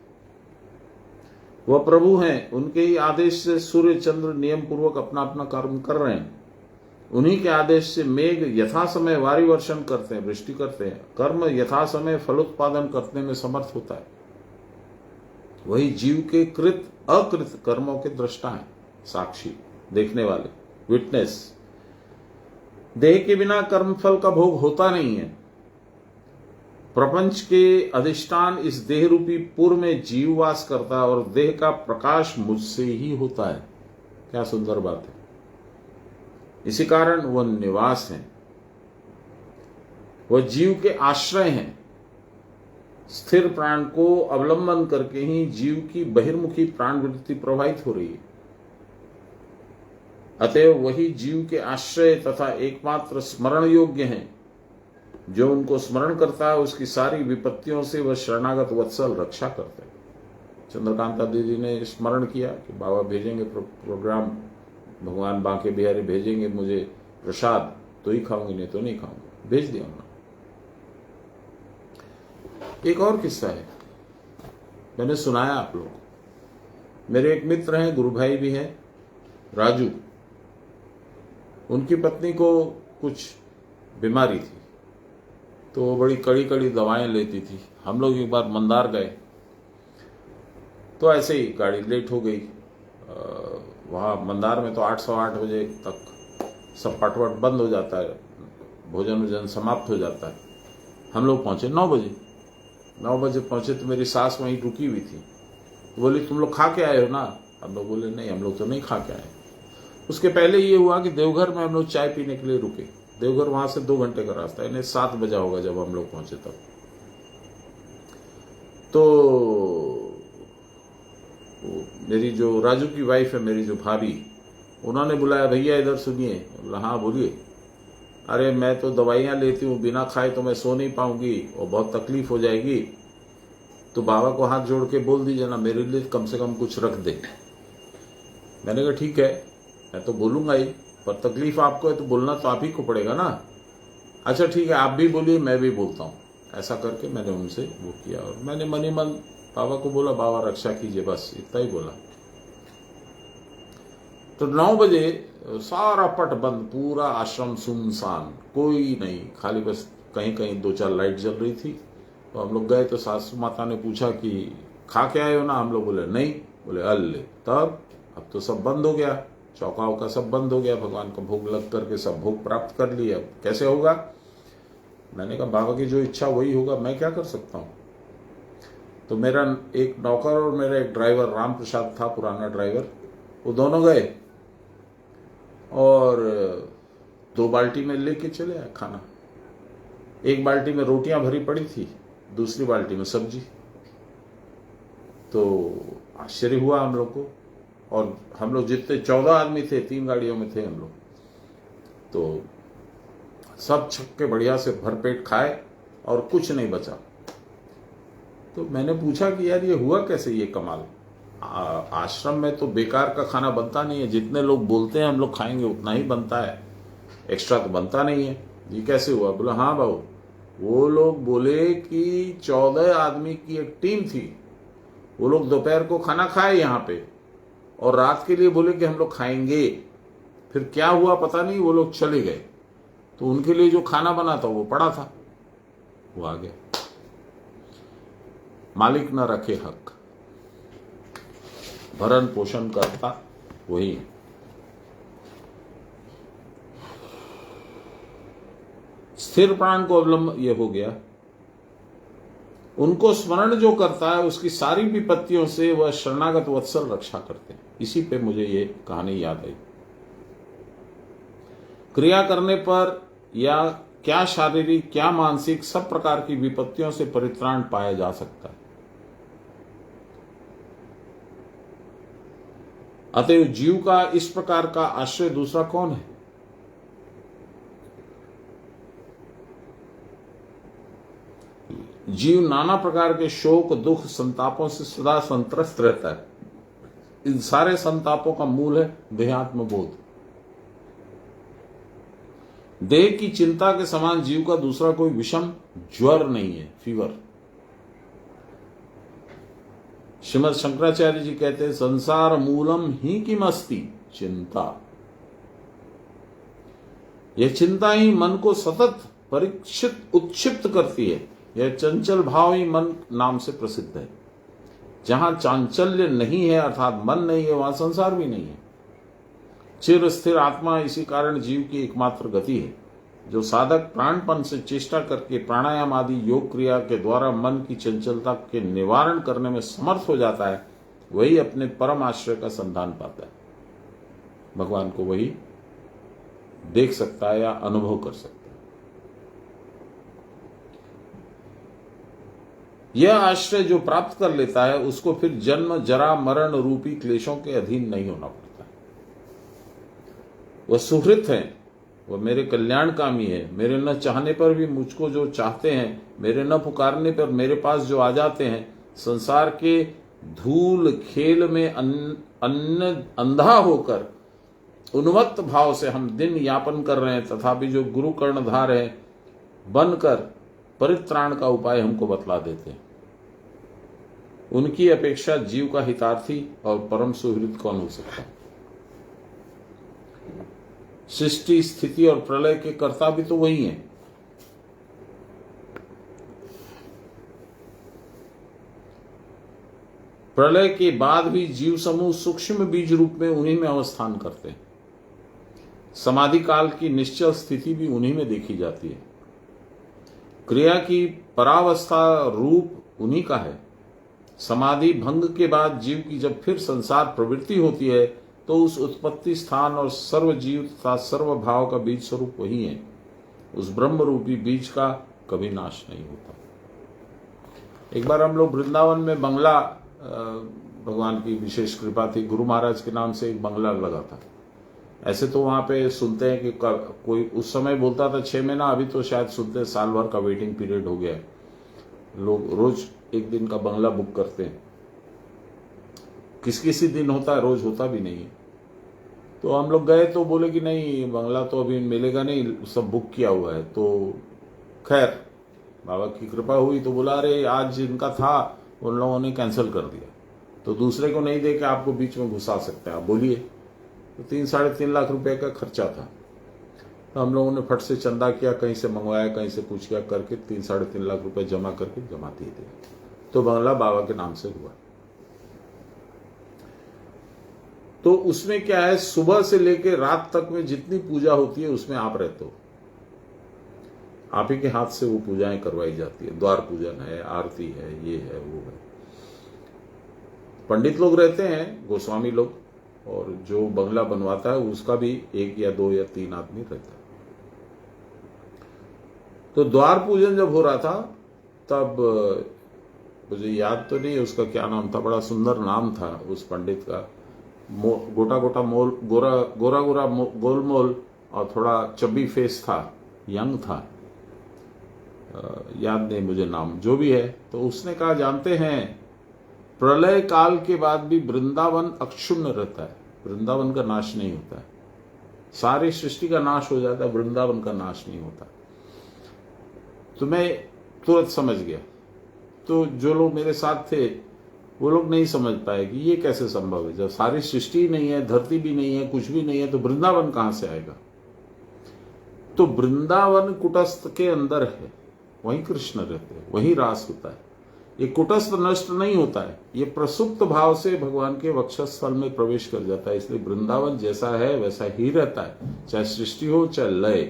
वह प्रभु हैं, उनके ही आदेश से सूर्य चंद्र नियम पूर्वक अपना अपना कर्म कर रहे हैं। उन्हीं के आदेश से मेघ यथा समय वारी वर्षण करते हैं, वृष्टि करते हैं। कर्म यथा समय फलोत्पादन करने में समर्थ होता है। वही जीव के कृत अकृत कर्मों के दृष्टा हैं, साक्षी, देखने वाले, विटनेस। देह के बिना कर्मफल का भोग होता नहीं है। प्रपंच के अधिष्ठान इस देह रूपी पुर में जीव वास करता है और देह का प्रकाश मुझसे ही होता है। क्या सुंदर बात है। इसी कारण वह निवास है, वह जीव के आश्रय हैं। स्थिर प्राण को अवलंबन करके ही जीव की बहिर्मुखी प्राण वृत्ति प्रवाहित हो रही है। अतएव वही जीव के आश्रय तथा एकमात्र स्मरण योग्य हैं। जो उनको स्मरण करता है उसकी सारी विपत्तियों से वह शरणागत वत्सल रक्षा करते हैं। चंद्रकांता दीदी ने स्मरण किया कि बाबा भेजेंगे प्रोग्राम, भगवान बांके बिहारी भेजेंगे मुझे प्रसाद, तो ही खाऊंगी, नहीं तो नहीं खाऊंगी। भेज दिया उन्होंने। एक और किस्सा है, मैंने सुनाया आप लोग। मेरे एक मित्र हैं, गुरु भाई भी हैं, राजू। उनकी पत्नी को कुछ बीमारी थी तो वो बड़ी कड़ी कड़ी दवाएं लेती थी। हम लोग एक बार मंदार गए तो ऐसे ही गाड़ी लेट हो गई। वहाँ मंदार में तो 8 सवा 8 बजे तक सब पटवट बंद हो जाता है, भोजन वोजन समाप्त हो जाता है। हम लोग पहुँचे 9 बजे। 9 बजे पहुँचे तो मेरी सास वहीं रुकी हुई थी। तो बोली तुम लोग खा के आए हो ना? हम लोग बोले नहीं, हम लोग तो नहीं खा के आए। उसके पहले ये हुआ कि देवघर में हम लोग चाय पीने के लिए रुके। देवघर वहां से 2 घंटे का रास्ता है, 7 बजा होगा जब हम लोग पहुंचे तब। तो मेरी जो राजू की वाइफ है, मेरी जो भाभी, उन्होंने बुलाया, भैया इधर सुनिए। बोला हाँ बोलिए। अरे मैं तो दवाइयां लेती हूँ, बिना खाए तो मैं सो नहीं पाऊंगी और बहुत तकलीफ हो जाएगी, तो बाबा को हाथ जोड़ के बोल दीजिए ना मेरे लिए कम से कम कुछ रख दे। मैंने कहा ठीक है, मैं तो बोलूंगा ही, पर तकलीफ आपको है तो बोलना तो आप ही को पड़ेगा ना। अच्छा ठीक है, आप भी बोलिए, मैं भी बोलता हूँ। ऐसा करके मैंने उनसे वो किया और मैंने मनी मन बाबा को बोला बाबा रक्षा कीजिए, बस इतना ही बोला। तो 9 बजे सारा पट बंद, पूरा आश्रम सुनसान, कोई नहीं, खाली बस कहीं कहीं 2-4 लाइट जल रही थी। तो हम लोग गए तो सासू माता ने पूछा कि खा के आए हो ना? हम लोग बोले नहीं। बोले अल्ले, तब अब तो सब बंद हो गया, चौका वौका सब बंद हो गया, भगवान का भोग लग करके सब भोग प्राप्त कर लिया, अब कैसे होगा? मैंने कहा बाबा की जो इच्छा वही होगा, मैं क्या कर सकता हूं। तो मेरा एक नौकर और मेरा एक ड्राइवर राम प्रसाद था, पुराना ड्राइवर, वो दोनों गए और 2 बाल्टी में लेके चले आए खाना। एक बाल्टी में रोटियां भरी पड़ी थी, दूसरी बाल्टी में सब्जी। तो आश्चर्य हुआ हम लोग को, और हम लोग जितने 14 आदमी थे, 3 गाड़ियों में थे हम लोग, तो सब छक्के बढ़िया से भरपेट खाए और कुछ नहीं बचा। तो मैंने पूछा कि यार ये हुआ कैसे, ये कमाल। आश्रम में तो बेकार का खाना बनता नहीं है, जितने लोग बोलते हैं हम लोग खाएंगे उतना ही बनता है, एक्स्ट्रा तो बनता नहीं है, ये कैसे हुआ। बोला हाँ बाबू, वो लोग बोले कि 14 आदमी की एक टीम थी, वो लोग दोपहर को खाना खाए यहाँ पे और रात के लिए बोले कि हम लोग खाएंगे। फिर क्या हुआ पता नहीं, वो लोग चले गए, तो उनके लिए जो खाना बना था वो पड़ा था, वो आ गया। मालिक न रखे हक, भरण पोषण करता वही। स्थिर प्राण को अवलंब ये हो गया, उनको स्मरण जो करता है उसकी सारी विपत्तियों से वह शरणागत वत्सल रक्षा करते हैं। इसी पे मुझे ये कहानी याद आई। क्रिया करने पर या क्या शारीरिक क्या मानसिक सब प्रकार की विपत्तियों से परित्राण पाया जा सकता है। अतएव जीव का इस प्रकार का आश्रय दूसरा कौन है। जीव नाना प्रकार के शोक दुख संतापों से सदा संत्रस्त रहता है। इन सारे संतापों का मूल है देहात्म बोध। देह की चिंता के समान जीव का दूसरा कोई विषम ज्वर नहीं है, फीवर। श्रीमद शंकराचार्य जी कहते हैं संसार मूलम ही किमस्ति चिंता। यह चिंता ही मन को सतत परीक्षित उत्क्षिप्त करती है। यह चंचल भाव ही मन नाम से प्रसिद्ध है। जहां चांचल्य नहीं है अर्थात मन नहीं है, वहां संसार भी नहीं है। चिर स्थिर आत्मा इसी कारण जीव की एकमात्र गति है। जो साधक प्राणपन से चेष्टा करके प्राणायाम आदि योग क्रिया के द्वारा मन की चंचलता के निवारण करने में समर्थ हो जाता है, वही अपने परम आश्रय का संधान पाता है। भगवान को वही देख सकता है या अनुभव कर सकता है। यह आश्रय जो प्राप्त कर लेता है उसको फिर जन्म जरा मरण रूपी क्लेशों के अधीन नहीं होना पड़ता। वह सुहृत है, वह मेरे कल्याणकामी है। मेरे न चाहने पर भी मुझको जो चाहते हैं, मेरे न पुकारने पर मेरे पास जो आ जाते हैं। संसार के धूल खेल में अंधा होकर उन्मत्त भाव से हम दिन यापन कर रहे हैं, तथापि जो गुरु कर्णधार है बनकर परित्राण का उपाय हमको बतला देते हैं। उनकी अपेक्षा जीव का हितार्थी और परम सुहृद कौन हो सकता है। सृष्टि स्थिति और प्रलय के कर्ता भी तो वही हैं। प्रलय के बाद भी जीव समूह सूक्ष्म बीज रूप में उन्हीं में अवस्थान करते हैं। समाधि काल की निश्चल स्थिति भी उन्हीं में देखी जाती है। क्रिया की परावस्था रूप उन्हीं का है। समाधि भंग के बाद जीव की जब फिर संसार प्रवृत्ति होती है तो उस उत्पत्ति स्थान और सर्वजीव तथा सर्वभाव का बीज स्वरूप वही है। उस ब्रह्म रूपी बीज का कभी नाश नहीं होता। एक बार हम लोग वृंदावन में बंगला, भगवान की विशेष कृपा थी, गुरु महाराज के नाम से एक बंगला लगा था। ऐसे तो वहां पे सुनते हैं कि कोई उस समय बोलता था 6 महीना, अभी तो शायद सुनते हैं साल भर का वेटिंग पीरियड हो गया है। लोग रोज एक दिन का बंगला बुक करते हैं। किसी दिन होता है, रोज होता भी नहीं है। तो हम लोग गए तो बोले कि नहीं, बंगला तो अभी मिलेगा नहीं, सब बुक किया हुआ है। तो खैर बाबा की कृपा हुई तो बोला अरे आज जिनका था उन लोगों ने कैंसिल कर दिया, तो दूसरे को नहीं दे के आपको बीच में घुसा सकते हैं, आप बोलिए। तो 3-3.5 लाख रुपए का खर्चा था। तो हम लोगों ने फट से चंदा किया, कहीं से मंगवाया, कहीं से पूछ किया करके 3-3.5 लाख रुपए जमा करके जमा दे दिया। तो बंगला बाबा के नाम से हुआ। तो उसमें क्या है, सुबह से लेकर रात तक में जितनी पूजा होती है उसमें आप रहते हो। आप ही के हाथ से वो पूजाएं करवाई जाती है। द्वार पूजन है, आरती है, ये है, वो है। पंडित लोग रहते हैं, गोस्वामी लोग, और जो बंगला बनवाता है उसका भी 1 या 2 या 3 आदमी रहता है। तो द्वार पूजन जब हो रहा था तब मुझे याद तो नहीं उसका क्या नाम था, बड़ा सुंदर नाम था उस पंडित का। गोटा गोटा मोल, गोरा गोरा गोरा गोल मोल, और थोड़ा चब्बी फेस था, यंग था, याद नहीं मुझे नाम, जो भी है। तो उसने कहा, जानते हैं प्रलय काल के बाद भी वृंदावन अक्षुण्ण रहता है, वृंदावन का नाश नहीं होता है। सारी सृष्टि का नाश हो जाता है, वृंदावन का नाश नहीं होता। तो मैं तुरंत समझ गया। तो जो लोग मेरे साथ थे वो लोग नहीं समझ पाए कि ये कैसे संभव है, जब सारी सृष्टि नहीं है, धरती भी नहीं है, कुछ भी नहीं है, तो वृंदावन कहां से आएगा। तो वृंदावन कुटस्थ के अंदर है, वहीं कृष्ण रहते हैं, वहीं रास होता है। ये कुटस्थ नष्ट नहीं होता है, ये प्रसुप्त भाव से भगवान के वक्षस्थल में प्रवेश कर जाता है। इसलिए वृंदावन जैसा है वैसा ही रहता है, चाहे सृष्टि हो चाहे लय।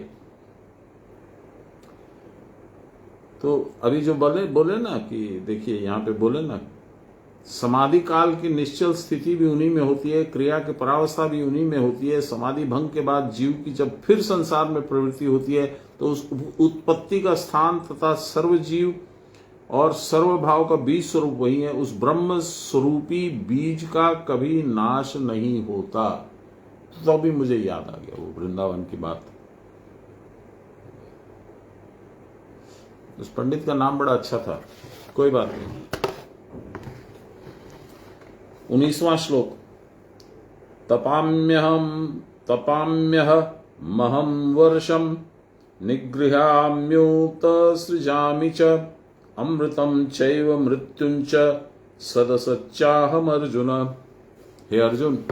तो अभी जो बोले ना कि देखिए यहां पे बोले ना, समाधि काल की निश्चल स्थिति भी उन्हीं में होती है, क्रिया की परावस्था भी उन्हीं में होती है। समाधि भंग के बाद जीव की जब फिर संसार में प्रवृत्ति होती है तो उस उत्पत्ति का स्थान तथा सर्वजीव और सर्वभाव का बीज स्वरूप वही है। उस ब्रह्म स्वरूपी बीज का कभी नाश नहीं होता। तो भी मुझे याद आ गया वो वृंदावन की बात। उस पंडित का नाम बड़ा अच्छा था, कोई बात नहीं। 19वां श्लोक, तपाम्यह महम वर्षम निगृह्याम्युत सृजामि च अमृतम चैव मृत्युंच सदसच्चाहम अर्जुन। हे अर्जुन,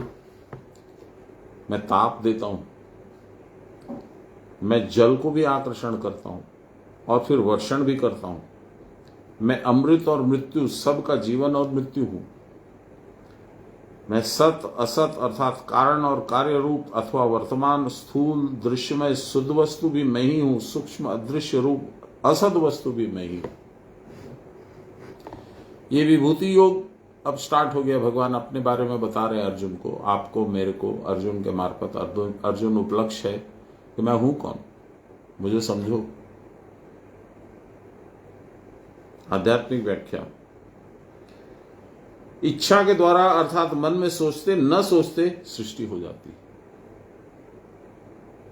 मैं ताप देता हूं, मैं जल को भी आकर्षण करता हूं और फिर वर्षण भी करता हूं। मैं अमृत और मृत्यु, सबका जीवन और मृत्यु हूं। मैं सत असत अर्थात कारण और कार्य रूप अथवा वर्तमान स्थूल दृश्यमय शुद्ध वस्तु भी मैं ही हूं, सूक्ष्म अदृश्य रूप असद वस्तु भी मैं ही हूं। ये विभूति योग अब स्टार्ट हो गया। भगवान अपने बारे में बता रहे हैं अर्जुन को, आपको, मेरे को, अर्जुन के मार्फत। अर्जुन उपलक्ष्य है कि मैं हूं कौन, मुझे समझो। आध्यात्मिक व्याख्या, इच्छा के द्वारा अर्थात मन में सोचते न सोचते सृष्टि हो जाती है।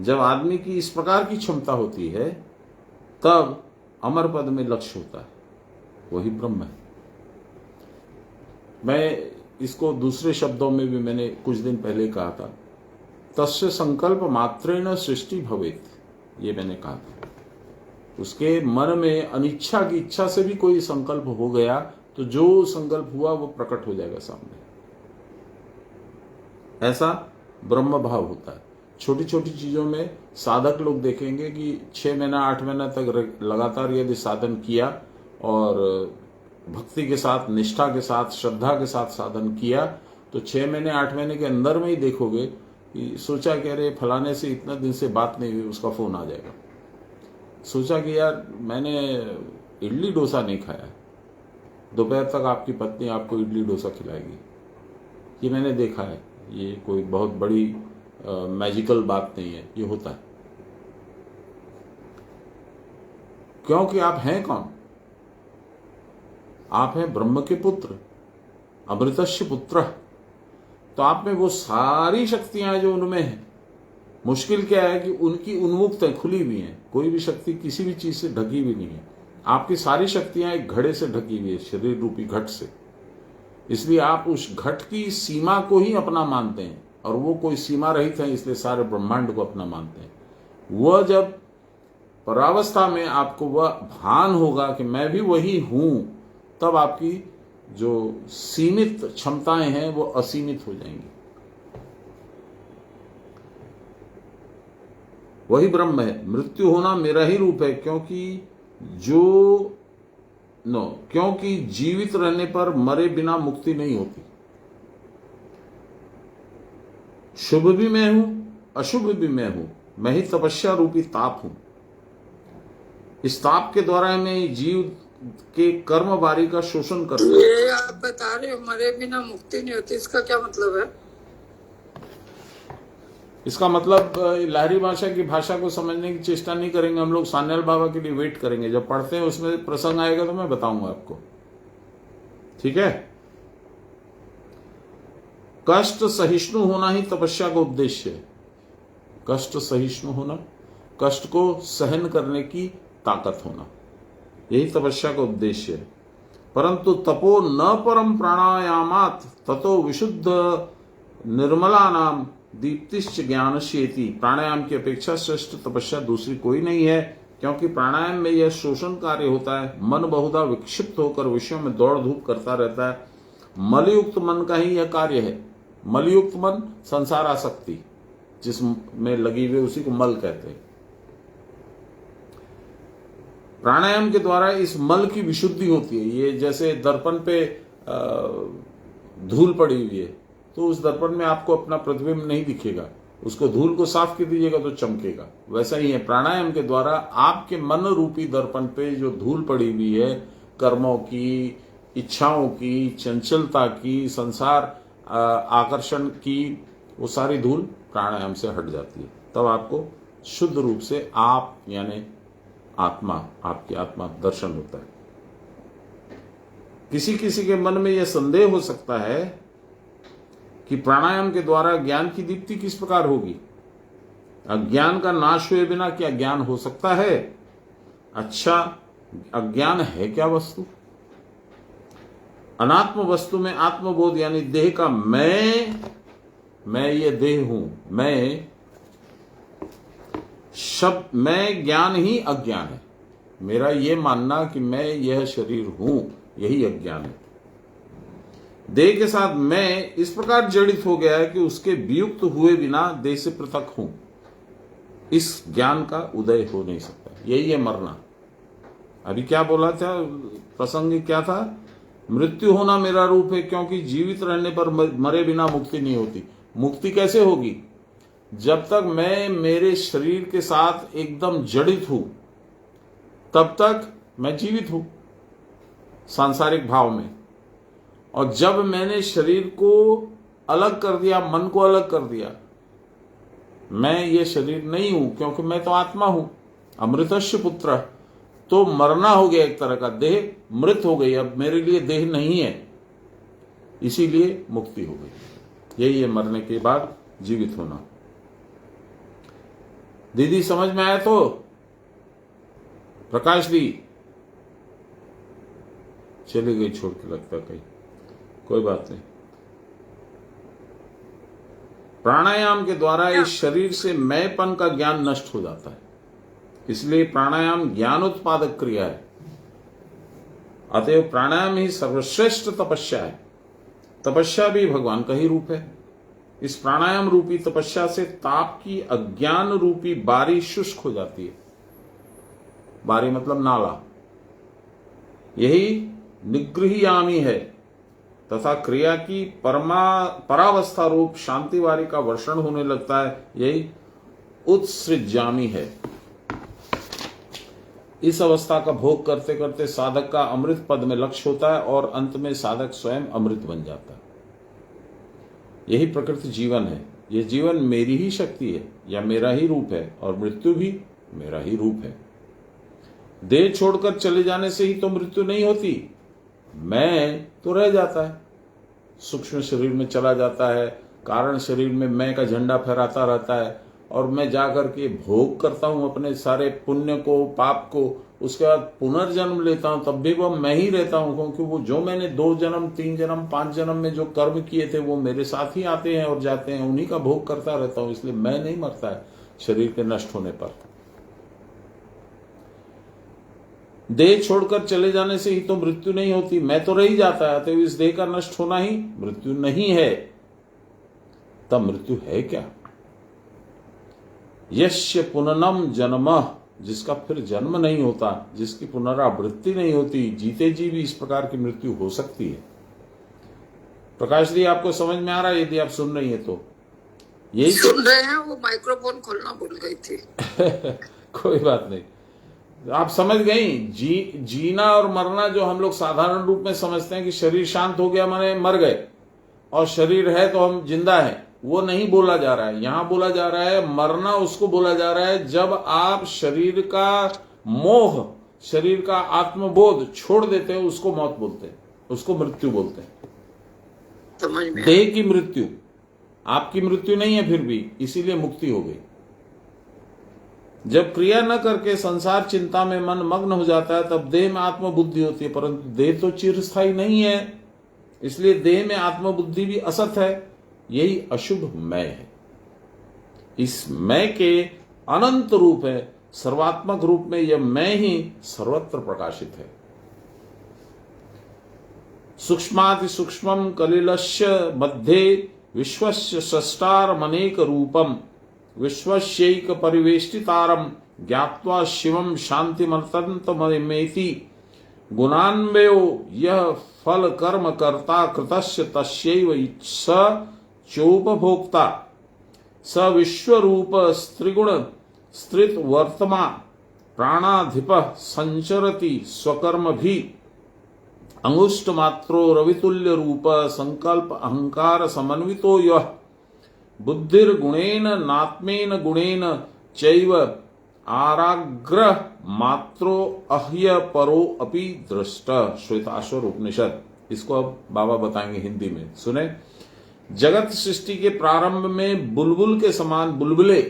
जब आदमी की इस प्रकार की क्षमता होती है तब अमर पद में लक्ष्य होता है, वही ब्रह्म है। मैं इसको दूसरे शब्दों में भी मैंने कुछ दिन पहले कहा था, तस्य संकल्प मात्रेण सृष्टि भवेत, ये मैंने कहा था। उसके मन में अनिच्छा की इच्छा से भी कोई संकल्प हो गया तो जो संकल्प हुआ वो प्रकट हो जाएगा सामने। ऐसा ब्रह्म भाव होता है। छोटी छोटी चीजों में साधक लोग देखेंगे कि 6 महीना 8 महीना तक लगातार यदि साधन किया और भक्ति के साथ, निष्ठा के साथ, श्रद्धा के साथ साधन किया तो 6 महीने 8 महीने के अंदर में ही देखोगे कि सोचा कि अरे फलाने से इतना दिन से बात नहीं हुई, उसका फोन आ जाएगा। सोचा कि यार मैंने इडली डोसा नहीं खाया, दोपहर तक आपकी पत्नी आपको इडली डोसा खिलाएगी। ये मैंने देखा है, ये कोई बहुत बड़ी मैजिकल बात नहीं है, ये होता है। क्योंकि आप हैं कौन? आप हैं ब्रह्म के पुत्र, अमृतस्य पुत्र। तो आप में वो सारी शक्तियां जो उनमें हैं, मुश्किल क्या है कि उनकी उन्मुक्त है, खुली हुई हैं। कोई भी शक्ति किसी भी चीज से ढकी हुई नहीं है। आपकी सारी शक्तियां एक घड़े से ढकी हुई है, शरीर रूपी घट से। इसलिए आप उस घट की सीमा को ही अपना मानते हैं और वो कोई सीमा रहित है, इसलिए सारे ब्रह्मांड को अपना मानते हैं। वह जब परावस्था में आपको वह भान होगा कि मैं भी वही हूं, तब आपकी जो सीमित क्षमताएं हैं वो असीमित हो जाएंगी। वही ब्रह्म है। मृत्यु होना मेरा ही रूप है, क्योंकि जीवित रहने पर मरे बिना मुक्ति नहीं होती। शुभ भी मैं हूं, अशुभ भी मैं हूं। मैं ही तपस्या रूपी ताप हूं। इस ताप के द्वारा में जीव के कर्म बारी का शोषण करता है। ये आप बता रहे हो मरे बिना मुक्ति नहीं होती, इसका क्या मतलब है? इसका मतलब लहरी भाषा की भाषा को समझने की चेष्टा नहीं करेंगे हम लोग, सान्याल बाबा के लिए वेट करेंगे। जब पढ़ते हैं उसमें प्रसंग आएगा तो मैं बताऊंगा आपको, ठीक है। कष्ट सहिष्णु होना ही तपस्या का उद्देश्य है। कष्ट सहिष्णु होना, कष्ट को सहन करने की ताकत होना, यही तपस्या का उद्देश्य है। परंतु तपो न परम प्राणायामात ततो विशुद्ध निर्मला नाम दीप्तिश्च ज्ञानश्येति। प्राणायाम की अपेक्षा श्रेष्ठ तपस्या दूसरी कोई नहीं है, क्योंकि प्राणायाम में यह शोषण कार्य होता है। मन बहुधा विक्षिप्त होकर विषयों में दौड़ धूप करता रहता है। मलयुक्त मन का ही यह कार्य है। मलयुक्त मन संसार आसक्ति जिसमें लगी हुई उसी को मल कहते हैं। प्राणायाम के द्वारा इस मल की विशुद्धि होती है। ये जैसे दर्पण पे धूल पड़ी हुई है तो उस दर्पण में आपको अपना प्रतिबिंब नहीं दिखेगा, उसको धूल को साफ कर दीजिएगा तो चमकेगा। वैसा ही है, प्राणायाम के द्वारा आपके मन रूपी दर्पण पे जो धूल पड़ी हुई है, कर्मों की, इच्छाओं की, चंचलता की, संसार आकर्षण की, वो सारी धूल प्राणायाम से हट जाती है। तब आपको शुद्ध रूप से आप यानी आत्मा, आपकी आत्मा दर्शन होता है। किसी किसी के मन में यह संदेह हो सकता है कि प्राणायाम के द्वारा ज्ञान की दीप्ति किस प्रकार होगी। अज्ञान का नाश हुए बिना क्या ज्ञान हो सकता है? अच्छा, अज्ञान है क्या वस्तु? अनात्म वस्तु में आत्मबोध यानी देह का मैं ये देह हूं, मैं ज्ञान ही अज्ञान है। मेरा ये मानना कि मैं यह शरीर हूं, यही अज्ञान है। देह के साथ मैं इस प्रकार जड़ित हो गया है कि उसके वियुक्त हुए बिना देह से पृथक हूं। इस ज्ञान का उदय हो नहीं सकता, यही है मरना। अभी क्या बोला था, प्रसंग क्या था? मृत्यु होना मेरा रूप है, क्योंकि जीवित रहने पर मरे बिना मुक्ति नहीं होती। मुक्ति कैसे होगी? जब तक मैं मेरे शरीर के साथ एकदम जड़ित हूं तब तक मैं जीवित हूं सांसारिक भाव में। और जब मैंने शरीर को अलग कर दिया, मन को अलग कर दिया, मैं ये शरीर नहीं हूं क्योंकि मैं तो आत्मा हूं, अमृतस्य पुत्र, तो मरना हो गया एक तरह का। देह मृत हो गई, अब मेरे लिए देह नहीं है, इसीलिए मुक्ति हो गई। यही है मरने के बाद जीवित होना। दीदी समझ में आया? तो प्रकाश दी चली गई छोड़ के, लगता कहीं, कोई बात नहीं। प्राणायाम के द्वारा इस शरीर से मैंपन का ज्ञान नष्ट हो जाता है, इसलिए प्राणायाम ज्ञान उत्पादक क्रिया है। अतएव प्राणायाम ही सर्वश्रेष्ठ तपस्या है। तपस्या भी भगवान का ही रूप है। इस प्राणायाम रूपी तपस्या से ताप की अज्ञान रूपी बारी शुष्क हो जाती है। बारी मतलब नाला। यही निगृह्यामी है तथा क्रिया की परावस्था रूप शांति वारी का वर्षण होने लगता है। यही उत्सृज्यामी है। इस अवस्था का भोग करते करते साधक का अमृत पद में लक्ष्य होता है और अंत में साधक स्वयं अमृत बन जाता है। यही प्रकृति जीवन है। यह जीवन मेरी ही शक्ति है या मेरा ही रूप है, और मृत्यु भी मेरा ही रूप है। देह छोड़कर चले जाने से ही तो मृत्यु नहीं होती, मैं तो रह जाता है, सूक्ष्म शरीर में चला जाता है, कारण शरीर में मैं का झंडा फहराता रहता है, और मैं जाकर के भोग करता हूं अपने सारे पुण्य को, पाप को। उसके बाद पुनर्जन्म लेता हूं, तब भी वो मैं ही रहता हूं, क्योंकि वो जो मैंने 2 जन्म 3 जन्म 5 जन्म में जो कर्म किए थे वो मेरे साथ ही आते हैं और जाते हैं, उन्हीं का भोग करता रहता हूं। इसलिए मैं नहीं मरता है शरीर के नष्ट होने पर। देह छोड़कर चले जाने से ही तो मृत्यु नहीं होती, मैं तो रह ही जाता है। तो इस देह का नष्ट होना ही मृत्यु नहीं है। तब मृत्यु है क्या? यस्य पुननम जन्मः, जिसका फिर जन्म नहीं होता, जिसकी पुनरावृत्ति नहीं होती, जीते जी भी इस प्रकार की मृत्यु हो सकती है। प्रकाश जी आपको समझ में आ रहा है? यदि आप सुन रही है तो यही सुन रहे हैं। वो माइक्रोफोन खोलना भूल गई थी। कोई बात नहीं। आप समझ गई, जीना और मरना जो हम लोग साधारण रूप में समझते हैं कि शरीर शांत हो गया माने मर गए और शरीर है तो हम जिंदा हैं, वो नहीं बोला जा रहा है। यहां बोला जा रहा है मरना उसको बोला जा रहा है जब आप शरीर का मोह, शरीर का आत्मबोध छोड़ देते हो, उसको मौत बोलते हैं, उसको मृत्यु बोलते हैं। समझ में देह की मृत्यु, आपकी मृत्यु नहीं है फिर भी, इसीलिए मुक्ति हो गई। जब क्रिया न करके संसार चिंता में मन मग्न हो जाता है तब देह में आत्मबुद्धि होती है, परंतु देह तो चिरस्थायी नहीं है, इसलिए देह में आत्मबुद्धि भी असत है। यही अशुभ मैं है। इस मैं के अनंत रूप है, सर्वात्मक रूप में यह मैं ही सर्वत्र प्रकाशित है। सूक्ष्माति सूक्ष्मम कलिलस्य मध्ये विश्वस्य सष्टारमनेक रूपम विश्वस्यैक परिवेष्टितारम ज्ञात्वा शिवम शांतिमतंतमेति गुणान्वयो यह फल कर्म कर्ता कृतस्य तस्यैव स चोपभोक्ता स विश्वरूप स्त्रिगुण स्त्रित वर्तमा प्राणाधिप संचरति स्वकर्म भी अंगुष्ठ मात्रो रवितुल्य रूप संकल्प अहंकार समन्वितो यः बुद्धिर्गुणेन नात्मेन गुणेन चैव आराग्र मात्रो अह्य परो अपि दृष्ट। श्वेताश्वर उपनिषद। इसको अब बाबा बताएंगे हिंदी में, सुने। जगत सृष्टि के प्रारंभ में बुलबुल के समान, बुलबुले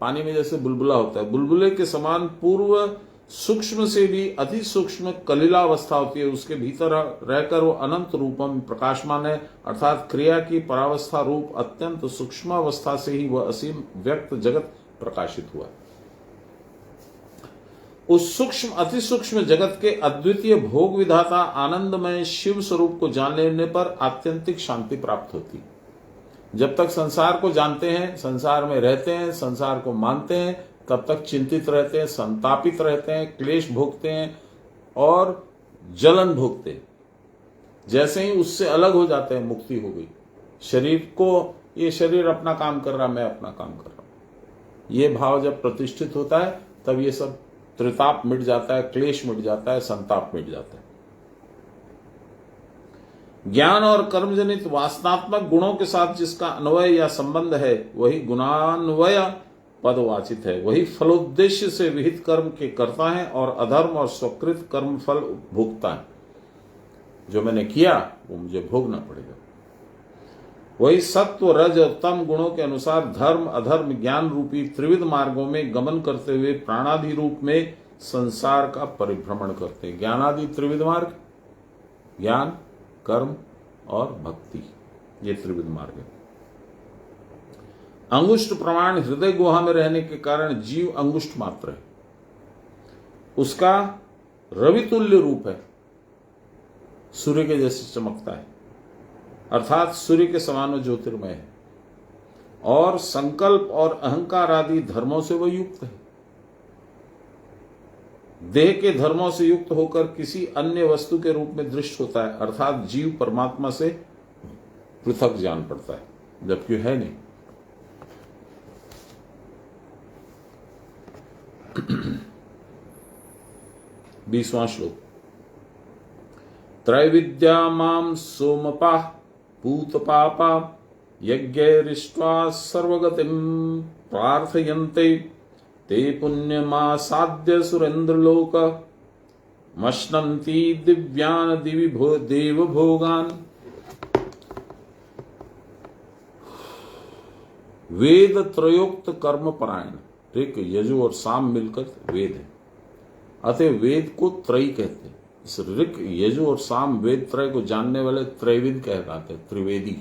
पानी में जैसे बुलबुला होता है, बुलबुले के समान पूर्व सूक्ष्म से भी अति सूक्ष्म कलिलावस्था होती है, उसके भीतर रहकर वो अनंत रूपम प्रकाशमान है, अर्थात क्रिया की परावस्था रूप अत्यंत सूक्ष्म अवस्था से ही वह असीम व्यक्त जगत प्रकाशित हुआ। उस सूक्ष्म अति सूक्ष्म जगत के अद्वितीय भोग विधाता आनंदमय शिव स्वरूप को जान लेने पर आत्यंतिक शांति प्राप्त होती। जब तक संसार को जानते हैं, संसार में रहते हैं, संसार को मानते हैं, तब तक चिंतित रहते हैं, संतापित रहते हैं, क्लेश भोगते हैं और जलन भोगते हैं। जैसे ही उससे अलग हो जाते हैं, मुक्ति हो गई। शरीर को, ये शरीर अपना काम कर रहा, मैं अपना काम कर रहा हूं, ये भाव जब प्रतिष्ठित होता है तब ये सब त्रिताप मिट जाता है, क्लेश मिट जाता है, संताप मिट जाता है। ज्ञान और कर्मजनित वासनात्मक गुणों के साथ जिसका अन्वय या संबंध है वही गुणान्वय पदवाचित है, वही फलोद्देश्य से विहित कर्म के कर्ता है और अधर्म और स्वकृत कर्म फल भोगता है। जो मैंने किया वो मुझे भोगना पड़ेगा। वही सत्व रज और तम गुणों के अनुसार धर्म अधर्म ज्ञान रूपी त्रिविध मार्गों में गमन करते हुए प्राणादि रूप में संसार का परिभ्रमण करते हैं। ज्ञानादि त्रिविध मार्ग, ज्ञान, कर्म और भक्ति, ये त्रिविध मार्ग है। अंगुष्ठ प्रमाण हृदय गुहा में रहने के कारण जीव अंगुष्ठ मात्र है, उसका रवितुल्य रूप है, सूर्य के जैसे चमकता है, अर्थात सूर्य के समान ज्योतिर्मय है, और संकल्प और अहंकार आदि धर्मों से वह युक्त है। देह के धर्मों से युक्त होकर किसी अन्य वस्तु के रूप में दृष्ट होता है, अर्थात जीव परमात्मा से पृथक जान पड़ता है, जबकि है नहीं। बीसवां श्लोक। त्रैविद्या माम सोमपा पूत पापा यज्ञैरिष्ट्वा सर्वगतिम प्रार्थयन्ते ते पुण्यमासाद्य सुरेन्द्रलोक मश्नन्ति दिव्यान दिवि देव भोगान। वेद त्रयोक्त कर्म परायण, ऋक यजु और साम मिलकर वेद है, अतः वेद को त्रयी कहते हैं। इस ऋक यजु और साम वेद त्रय को जानने वाले त्रैविद कहलाते हैं, त्रिवेदी।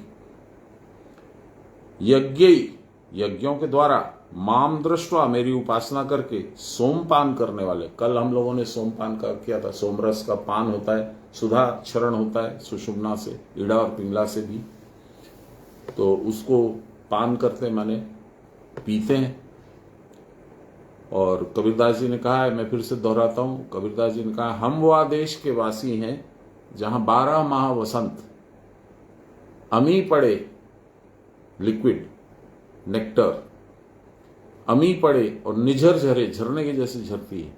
यज्ञों के द्वारा माम दृष्टवा, मेरी उपासना करके, सोमपान करने वाले, कल हम लोगों ने सोमपान का किया था। सोमरस का पान होता है, सुधा क्षरण होता है सुषुम्ना से, ईड़ा और पिंगला से भी, तो उसको पान करते माने पीते हैं। और कबीरदास जी ने कहा है, मैं फिर से दोहराता हूं, कबीरदास जी ने कहा, हम वो देश के वासी हैं जहां 12 माह वसंत अमी पड़े, लिक्विड नेक्टर अमी पड़े और निझर झरे, झरने के जैसे झरती है,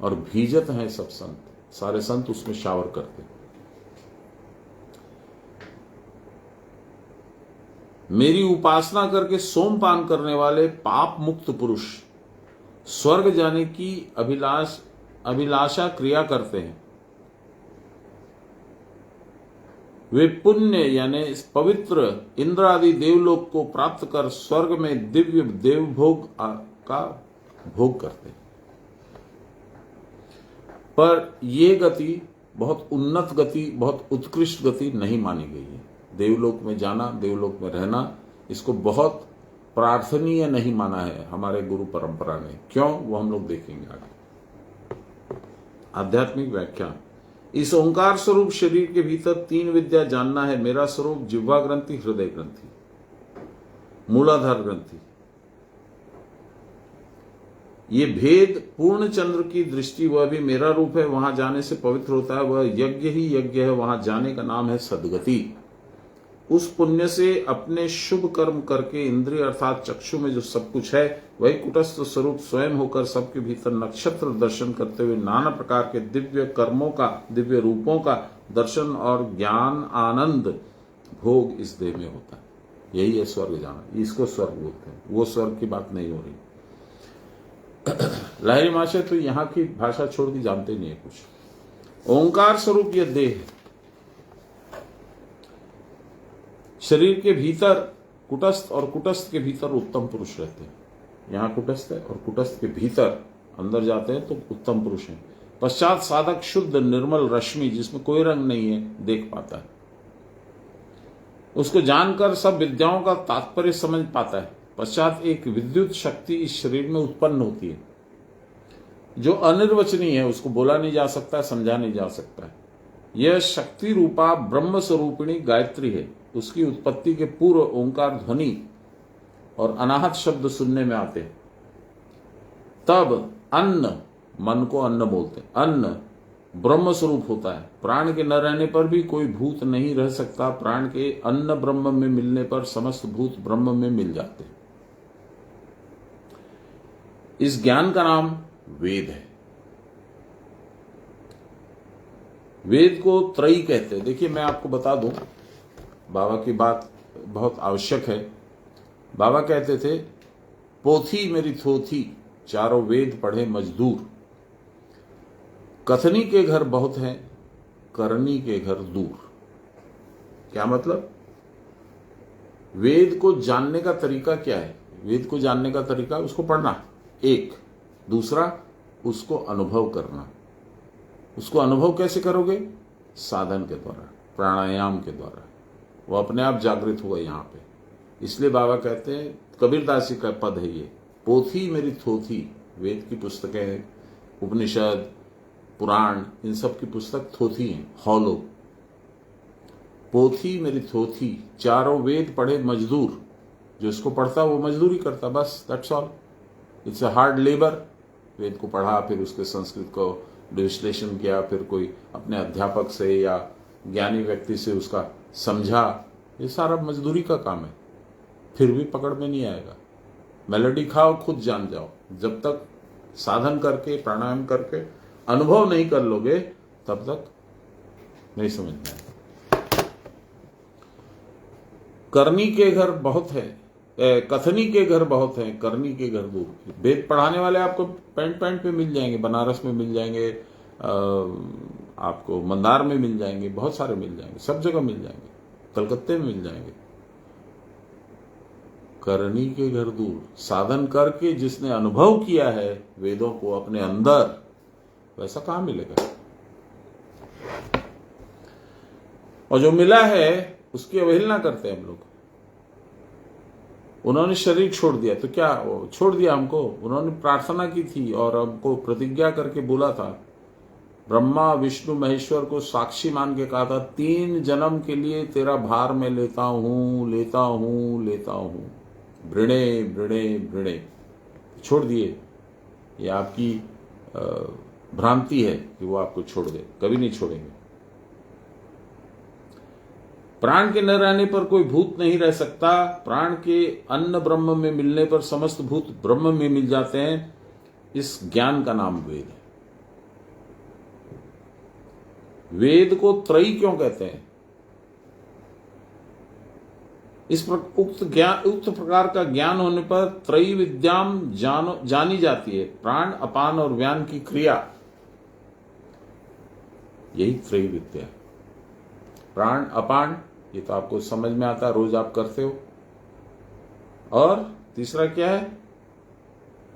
और भीजत हैं सब संत, सारे संत उसमें शावर करते। मेरी उपासना करके सोमपान करने वाले पाप मुक्त पुरुष स्वर्ग जाने की अभिलाषा क्रिया करते हैं। वे पुण्य यानी पवित्र इंद्र आदि देवलोक को प्राप्त कर स्वर्ग में दिव्य देवभोग का भोग करते हैं। पर यह गति बहुत उन्नत गति, बहुत उत्कृष्ट गति नहीं मानी गई है। देवलोक में जाना, देवलोक में रहना, इसको बहुत प्रार्थनीय नहीं माना है हमारे गुरु परंपरा ने। क्यों, वो हम लोग देखेंगे आगे। आध्यात्मिक व्याख्या। इस ओंकार स्वरूप शरीर के भीतर 3 विद्या जानना है। मेरा स्वरूप जिह्वा ग्रंथि, हृदय ग्रंथि, मूलाधार ग्रंथि। ये भेद पूर्ण चंद्र की दृष्टि, वह भी मेरा रूप है, वहां जाने से पवित्र होता है। वह यज्ञ ही यज्ञ है, वहां जाने का नाम है सद्गति। उस पुण्य से अपने शुभ कर्म करके इंद्रिय अर्थात चक्षु में जो सब कुछ है वही कुटस्थ स्वरूप स्वयं होकर सबके भीतर नक्षत्र दर्शन करते हुए नाना प्रकार के दिव्य कर्मों का, दिव्य रूपों का दर्शन और ज्ञान आनंद भोग इस देह में होता है। यही है स्वर्ग जाना, इसको स्वर्ग बोलते हैं। वो स्वर्ग की बात नहीं हो रही। लहरी महाशय तो यहाँ की भाषा छोड़ दी, जानते नहीं है कुछ। ओंकार स्वरूप यह देह है। शरीर के भीतर कुटस्थ और कुटस्थ के भीतर उत्तम पुरुष रहते हैं। यहां कुटस्थ है और कुटस्थ के भीतर अंदर जाते हैं तो उत्तम पुरुष हैं। पश्चात साधक शुद्ध निर्मल रश्मि, जिसमें कोई रंग नहीं है, देख पाता है। उसको जानकर सब विद्याओं का तात्पर्य समझ पाता है। पश्चात एक विद्युत शक्ति इस शरीर में उत्पन्न होती है जो अनिर्वचनीय है, उसको बोला नहीं जा सकता, समझा नहीं जा सकता है। यह शक्ति रूपा ब्रह्म स्वरूपिणी गायत्री है। उसकी उत्पत्ति के पूर्व ओंकार ध्वनि और अनाहत शब्द सुनने में आते हैं। तब अन्न, मन को अन्न बोलते हैं, अन्न ब्रह्म स्वरूप होता है। प्राण के न रहने पर भी कोई भूत नहीं रह सकता। प्राण के अन्न ब्रह्म में मिलने पर समस्त भूत ब्रह्म में मिल जाते हैं। इस ज्ञान का नाम वेद है। वेद को त्रयी कहते हैं। देखिए मैं आपको बता दूं, बाबा की बात बहुत आवश्यक है। बाबा कहते थे, पोथी मेरी थोथी, चारों वेद पढ़े मजदूर। कथनी के घर बहुत हैं, करनी के घर दूर। क्या मतलब? वेद को जानने का तरीका क्या है? वेद को जानने का तरीका उसको पढ़ना एक, दूसरा उसको अनुभव करना। उसको अनुभव कैसे करोगे? साधन के द्वारा, प्राणायाम के द्वारा। वो अपने आप जागृत होगा यहाँ पे। इसलिए बाबा कहते हैं, कबीरदास जी का पद है ये, पोथी मेरी थोथी। वेद की पुस्तकें, उपनिषद, पुराण, इन सब की पुस्तक थोथी हैं, हॉलो। पोथी मेरी थोथी, चारों वेद पढ़े मजदूर। जो इसको पढ़ता वो मजदूरी करता, बस, that's all. It's a hard labour. Veda को पढ़ा, फिर उसके संस्कृत को विश्लेषण किया, फिर कोई अपने अध्यापक से या ज्ञानी व्यक्ति से उसका समझा, ये सारा मजदूरी का काम है। फिर भी पकड़ में नहीं आएगा। मेलोडी खाओ, खुद जान जाओ। जब तक साधन करके, प्राणायाम करके अनुभव नहीं कर लोगे, तब तक नहीं समझ में आएगा। करनी के घर बहुत है, कथनी के घर बहुत हैं, करनी के घर दूर। वेद पढ़ाने वाले आपको पैंट पे मिल जाएंगे, बनारस में मिल जाएंगे, आपको मंदार में मिल जाएंगे, बहुत सारे मिल जाएंगे, सब जगह मिल जाएंगे, कलकत्ते में मिल जाएंगे। करनी के घर दूर, साधन करके जिसने अनुभव किया है वेदों को अपने अंदर, वैसा कहां मिलेगा? और जो मिला है उसकी अवहेलना करते हैं हम लोग। उन्होंने शरीर छोड़ दिया तो क्या छोड़ दिया हमको? उन्होंने प्रार्थना की थी और हमको प्रतिज्ञा करके बोला था। ब्रह्मा विष्णु महेश्वर को साक्षी मान के कहा था, 3 जन्म के लिए तेरा भार मैं लेता हूं, लेता हूं, लेता हूं। वृणे वृणे वृणे, छोड़ दिए। ये आपकी भ्रांति है कि वो आपको छोड़ दे, कभी नहीं छोड़ेंगे। प्राण के न रहने पर कोई भूत नहीं रह सकता। प्राण के अन्न ब्रह्म में मिलने पर समस्त भूत ब्रह्म में मिल जाते हैं। इस ज्ञान का नाम वेद है। वेद को त्रयी क्यों कहते हैं? उक्त प्रकार का ज्ञान होने पर त्रयी विद्याम जानी जाती है। प्राण, अपान और व्यान की क्रिया, यही त्रयी विद्या। प्राण, अपान, ये तो आपको समझ में आता है, रोज आप करते हो। और तीसरा क्या है?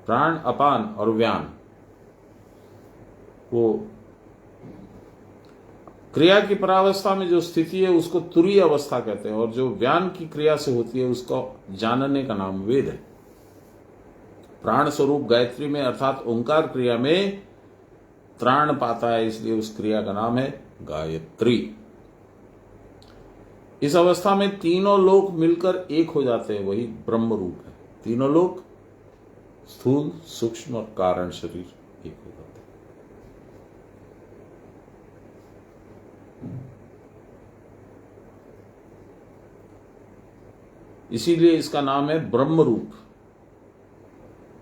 प्राण, अपान और व्यान। वो क्रिया की परावस्था में जो स्थिति है उसको तुरीय अवस्था कहते हैं, और जो व्यान की क्रिया से होती है उसको जानने का नाम वेद है। प्राण स्वरूप गायत्री में अर्थात ओंकार क्रिया में त्राण पाता है, इसलिए उस क्रिया का नाम है गायत्री। इस अवस्था में तीनों लोक मिलकर एक हो जाते हैं, वही ब्रह्म रूप है। तीनों लोक, स्थूल, सूक्ष्म और कारण शरीर एक हो जाते हैं। इसीलिए इसका नाम है ब्रह्म रूप।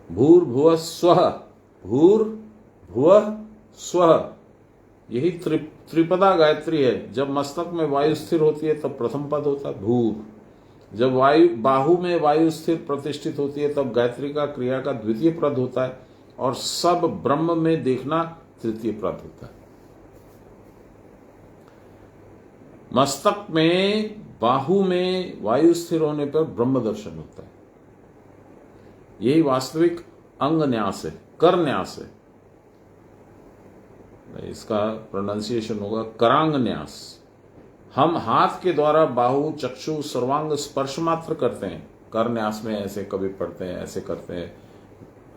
भूर्भुवः स्वः, भूर्भुवः स्वः, यही त्रिपदा गायत्री है। जब मस्तक में वायु स्थिर होती है तब प्रथम पद होता है भूर। जब बाहु में वायु स्थिर प्रतिष्ठित होती है तब गायत्री का क्रिया का द्वितीय पद होता है, और सब ब्रह्म में देखना तृतीय पद होता है। मस्तक में, बाहु में वायु स्थिर होने पर ब्रह्म दर्शन होता है। यही वास्तविक अंग न्यास है, कर न्यास है। इसका प्रोनाउंसिएशन होगा करांग न्यास। हम हाथ के द्वारा बाहु, चक्षु, सर्वांग स्पर्श मात्र करते हैं। कर न्यास में ऐसे कभी पढ़ते हैं, ऐसे करते हैं,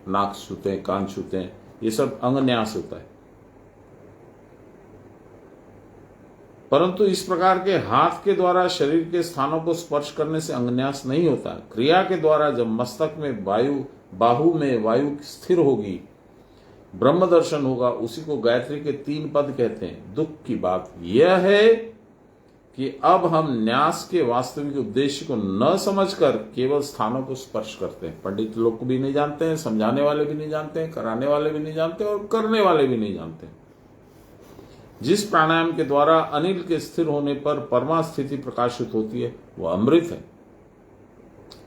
नाक छूते हैं, कान छूते हैं, ये सब अंग न्यास होता है। परंतु इस प्रकार के हाथ के द्वारा शरीर के स्थानों को स्पर्श करने से अंगन्यास नहीं होता। क्रिया के द्वारा जब मस्तक में वायु, बाहु में वायु स्थिर होगी, ब्रह्म दर्शन होगा, उसी को गायत्री के 3 पद कहते हैं। दुख की बात यह है कि अब हम न्यास के वास्तविक उद्देश्य को न समझकर केवल स्थानों को स्पर्श करते हैं। पंडित लोग भी नहीं जानते हैं, समझाने वाले भी नहीं जानते हैं, कराने वाले भी नहीं जानते और करने वाले भी नहीं जानते। जिस प्राणायाम के द्वारा अनिल के स्थिर होने पर परमा स्थिति प्रकाशित होती है वह अमृत है।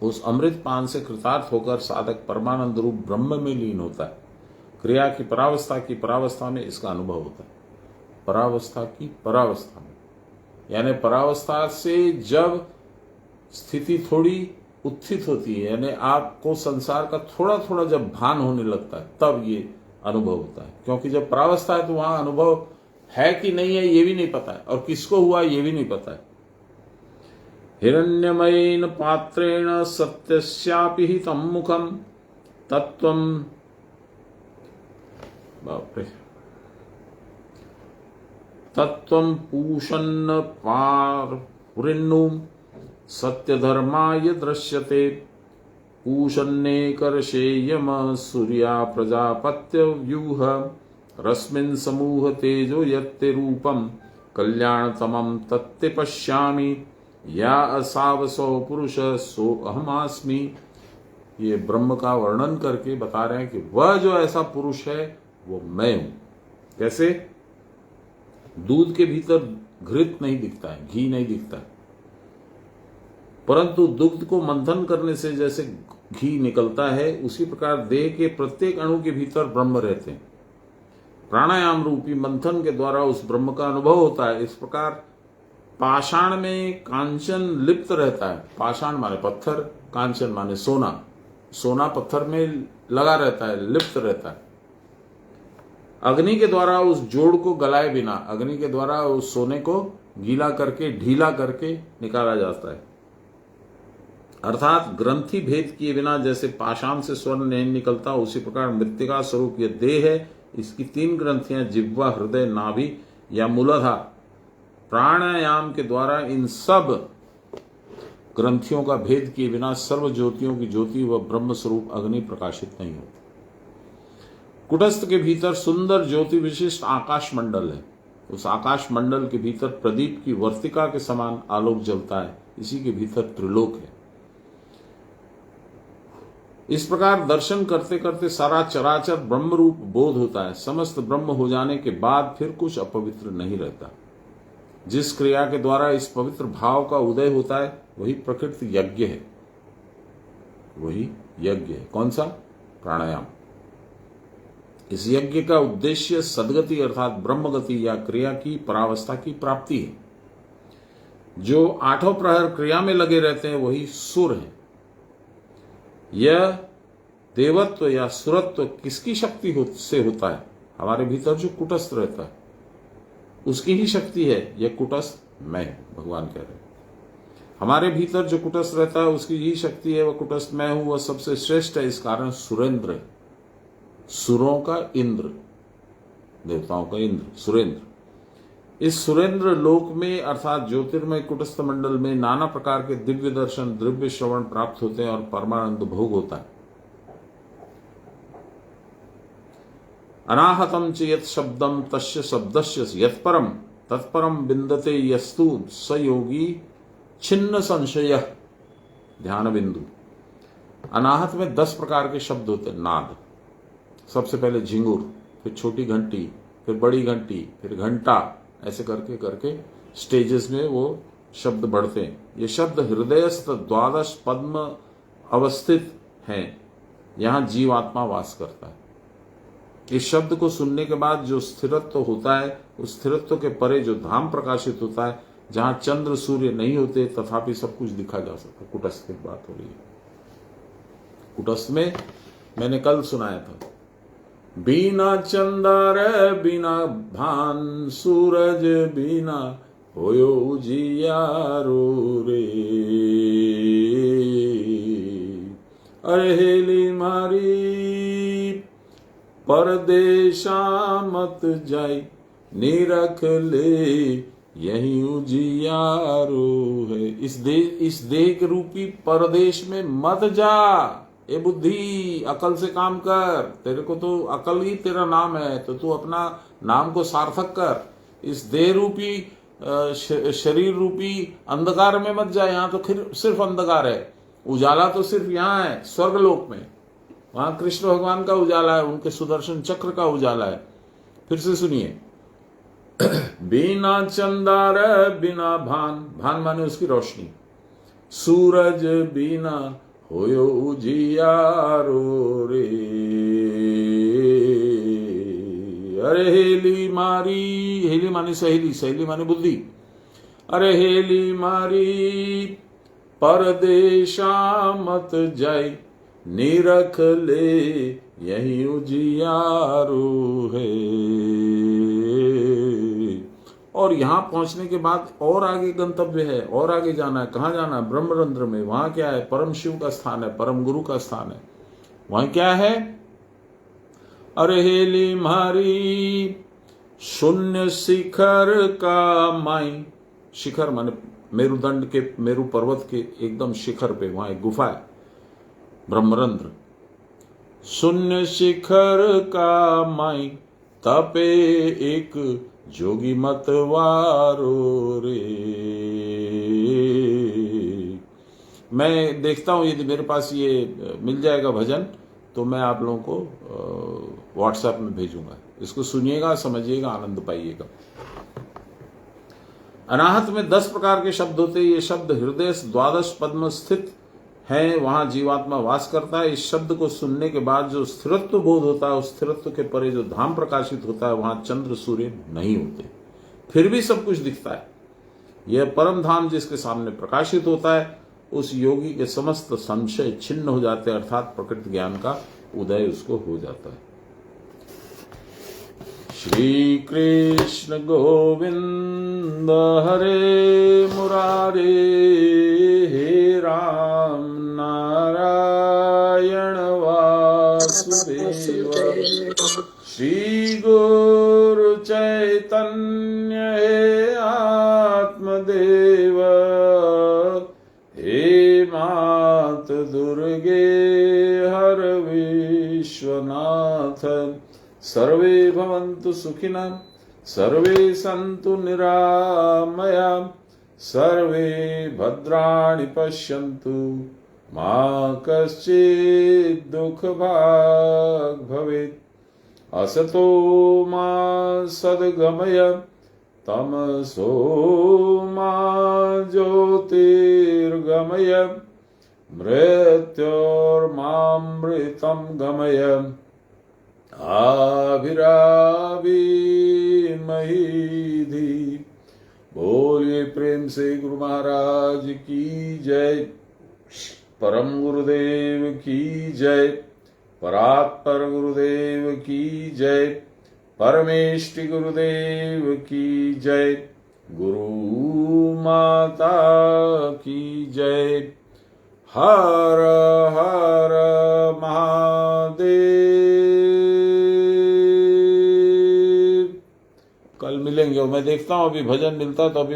उस अमृत पान से कृतार्थ होकर साधक परमानंद रूप ब्रह्म में लीन होता है। क्रिया की परावस्था में इसका अनुभव होता है। परावस्था की परावस्था में यानी परावस्था से जब स्थिति थोड़ी उत्थित होती है, यानी आपको संसार का थोड़ा थोड़ा जब भान होने लगता है, तब ये अनुभव होता है। क्योंकि जब परावस्था है तो वहां अनुभव है कि नहीं है ये भी नहीं पता है, और किसको हुआ ये भी नहीं पता है। हिरण्यमयेन पात्रेण सत्यस्यापि हितं मुखं तत्त्वं, बापरे, तत्त्वं पूषन्न पारपुरिन्नुं सत्यधर्माय दृश्यते पूषन्ने करशेयम सूर्या प्रजापत्य व्यूह रश्मिन् समूह तेजो यत्ते रूपम कल्याणतमं तत्ते पश्यामि या असावसो पुरुष सो अहमास्मि। ये ब्रह्म का वर्णन करके बता रहे हैं कि वह जो ऐसा पुरुष है वो मैं हूं। कैसे? दूध के भीतर घृत नहीं दिखता है, घी नहीं दिखता है, परंतु दुग्ध को मंथन करने से जैसे घी निकलता है, उसी प्रकार देह के प्रत्येक अणु के भीतर ब्रह्म रहते हैं। प्राणायाम रूपी मंथन के द्वारा उस ब्रह्म का अनुभव होता है। इस प्रकार पाषाण में कांचन लिप्त रहता है। पाषाण माने पत्थर, कांचन माने सोना। सोना पत्थर में लगा रहता है, लिप्त रहता है। अग्नि के द्वारा उस जोड़ को गलाए बिना, अग्नि के द्वारा उस सोने को गीला करके, ढीला करके निकाला जाता है। अर्थात ग्रंथि भेद किए बिना जैसे पाषाण से स्वर्ण नहीं निकलता, उसी प्रकार मृत्तिका स्वरूप यह देह है। इसकी 3 ग्रंथियां, जिह्वा, हृदय, नाभि या मूलाधार, प्राणायाम के द्वारा इन सब ग्रंथियों का भेद किए बिना सर्व ज्योतियों की ज्योति व ब्रह्म स्वरूप अग्नि प्रकाशित नहीं होती। कुटस्थ के भीतर सुंदर ज्योति विशिष्ट आकाश मंडल है। उस आकाश मंडल के भीतर प्रदीप की वर्तिका के समान आलोक जलता है। इसी के भीतर त्रिलोक है। इस प्रकार दर्शन करते करते सारा चराचर ब्रह्म रूप बोध होता है। समस्त ब्रह्म हो जाने के बाद फिर कुछ अपवित्र नहीं रहता। जिस क्रिया के द्वारा इस पवित्र भाव का उदय होता है वही प्रकृति यज्ञ है, वही यज्ञ है। कौन सा? प्राणायाम। इस यज्ञ का उद्देश्य सदगति अर्थात ब्रह्मगति या क्रिया की परावस्था की प्राप्ति है। जो आठों प्रहर क्रिया में लगे रहते हैं वही सुर है। यह देवत्व या सुरत्व किसकी शक्ति से होता है? हमारे भीतर जो कुटस्थ रहता है उसकी ही शक्ति है। यह कुटस्थ मैं हूं, भगवान कह रहे हैं। हमारे भीतर जो कुटस्थ रहता है उसकी ही शक्ति है, वह कुटस्थ मैं हूं, वह सबसे श्रेष्ठ है। इस कारण सुरेंद्र है, सुरों का इंद्र, देवताओं का इंद्र, सुरेंद्र। इस सुरेंद्र लोक में अर्थात ज्योतिर्मय कुटस्थ मंडल में नाना प्रकार के दिव्य दर्शन, दिव्य श्रवण प्राप्त होते हैं और परमानंद भोग होता है। अनाहतम च यत् शब्दम तस्य शब्दस्य यत् परम तत्परम बिंदते यस्तु स योगी छिन्न संशय। ध्यान बिंदु। अनाहत में 10 प्रकार के शब्द होते हैं। नाद, सबसे पहले झिंगुर, फिर छोटी घंटी, फिर बड़ी घंटी, फिर घंटा, ऐसे करके करके स्टेजेस में वो शब्द बढ़ते हैं। ये शब्द हृदयस्थ 12 पद्म अवस्थित हैं। यहां जीवात्मा वास करता है। इस शब्द को सुनने के बाद जो स्थिरत्व होता है, उस स्थिरत्व के परे जो धाम प्रकाशित होता है, जहां चंद्र सूर्य नहीं होते तथापि सब कुछ दिखा जा सकता है। कुटस्थ की बात हो रही है। कुटस्थ में मैंने कल सुनाया था, बिना चंदा रे बिना भान सूरज बिना होयो उजियारो रे। अरे हेली मारी परदेशा मत जाई, निरख ले यही उजियारो है। इस देह के रूपी परदेश में मत जा। ए बुद्धि, अकल से काम कर। तेरे को तो अकल ही तेरा नाम है, तो तू अपना नाम को सार्थक कर। इस देह रूपी शरीर रूपी अंधकार में मत जा। यहां तो सिर्फ अंधकार है। उजाला तो सिर्फ यहां है, स्वर्गलोक में। वहां कृष्ण भगवान का उजाला है, उनके सुदर्शन चक्र का उजाला है। फिर से सुनिए, बिना चंदार बिना भान, भान माने उसकी रोशनी, सूरज बिना होयो उजियारो रे। अरे हेली मारी, हेली माने सहेली, सहेली माने बुद्धि। अरे हेली मारी परदेशा मत जाई, निरख ले यही उजियारो है। और यहां पहुंचने के बाद और आगे गंतव्य है, और आगे जाना है। कहां जाना है? ब्रह्मरंध्र में। वहां क्या है? परम शिव का स्थान है, परम गुरु का स्थान है। वहां क्या है? अरे हेली मारी शून्य शिखर का माई। शिखर माने मेरुदंड के, मेरु पर्वत के एकदम शिखर पे वहां एक गुफा है, ब्रह्मरंध्र। शून्य शिखर का माई, तपे एक जोगी मतवारो रे। मैं देखता हूं यदि मेरे पास ये मिल जाएगा भजन तो मैं आप लोगों को व्हाट्सएप में भेजूंगा। इसको सुनिएगा, समझिएगा, आनंद पाइएगा। अनाहत में 10 प्रकार के शब्द होते हैं। ये शब्द हृदय 12 पद्म स्थित हैं, वहां जीवात्मा वास करता है। इस शब्द को सुनने के बाद जो स्थिरत्व बोध होता है, उस स्थिरत्व के परे जो धाम प्रकाशित होता है, वहां चंद्र सूर्य नहीं होते, फिर भी सब कुछ दिखता है। यह परम धाम जिसके सामने प्रकाशित होता है, उस योगी के समस्त संशय छिन्न हो जाते हैं, अर्थात प्रकृति ज्ञान का उदय उसको हो जाता है। श्री कृष्ण गोविंद हरे मुरारे, हे राम नारायण वासुदेव। श्री गुरु चैतन्य हे आत्मदेव, हे मात दुर्गे हर विश्वनाथ। सर्वे भवन्तु सुखिनः, सर्वे सन्तु निरामया, सर्वे भद्राणि पश्यन्तु मा कश्चित् दुःखभाग् भवेत्। असतो मा सद्गमय तमसो मा ज्योतिर्गमय मृत्योर्मामृतं गमय आविराविर्महीधि। बोलिए प्रेम से गुरु महाराज की जय, परम गुरुदेव की जय, परात्पर गुरुदेव की जय, परमेष्टि गुरुदेव की जय, गुरु माता की जय। हर हर महादेव। कल मिलेंगे। मैं देखता हूं अभी भजन मिलता तो अभी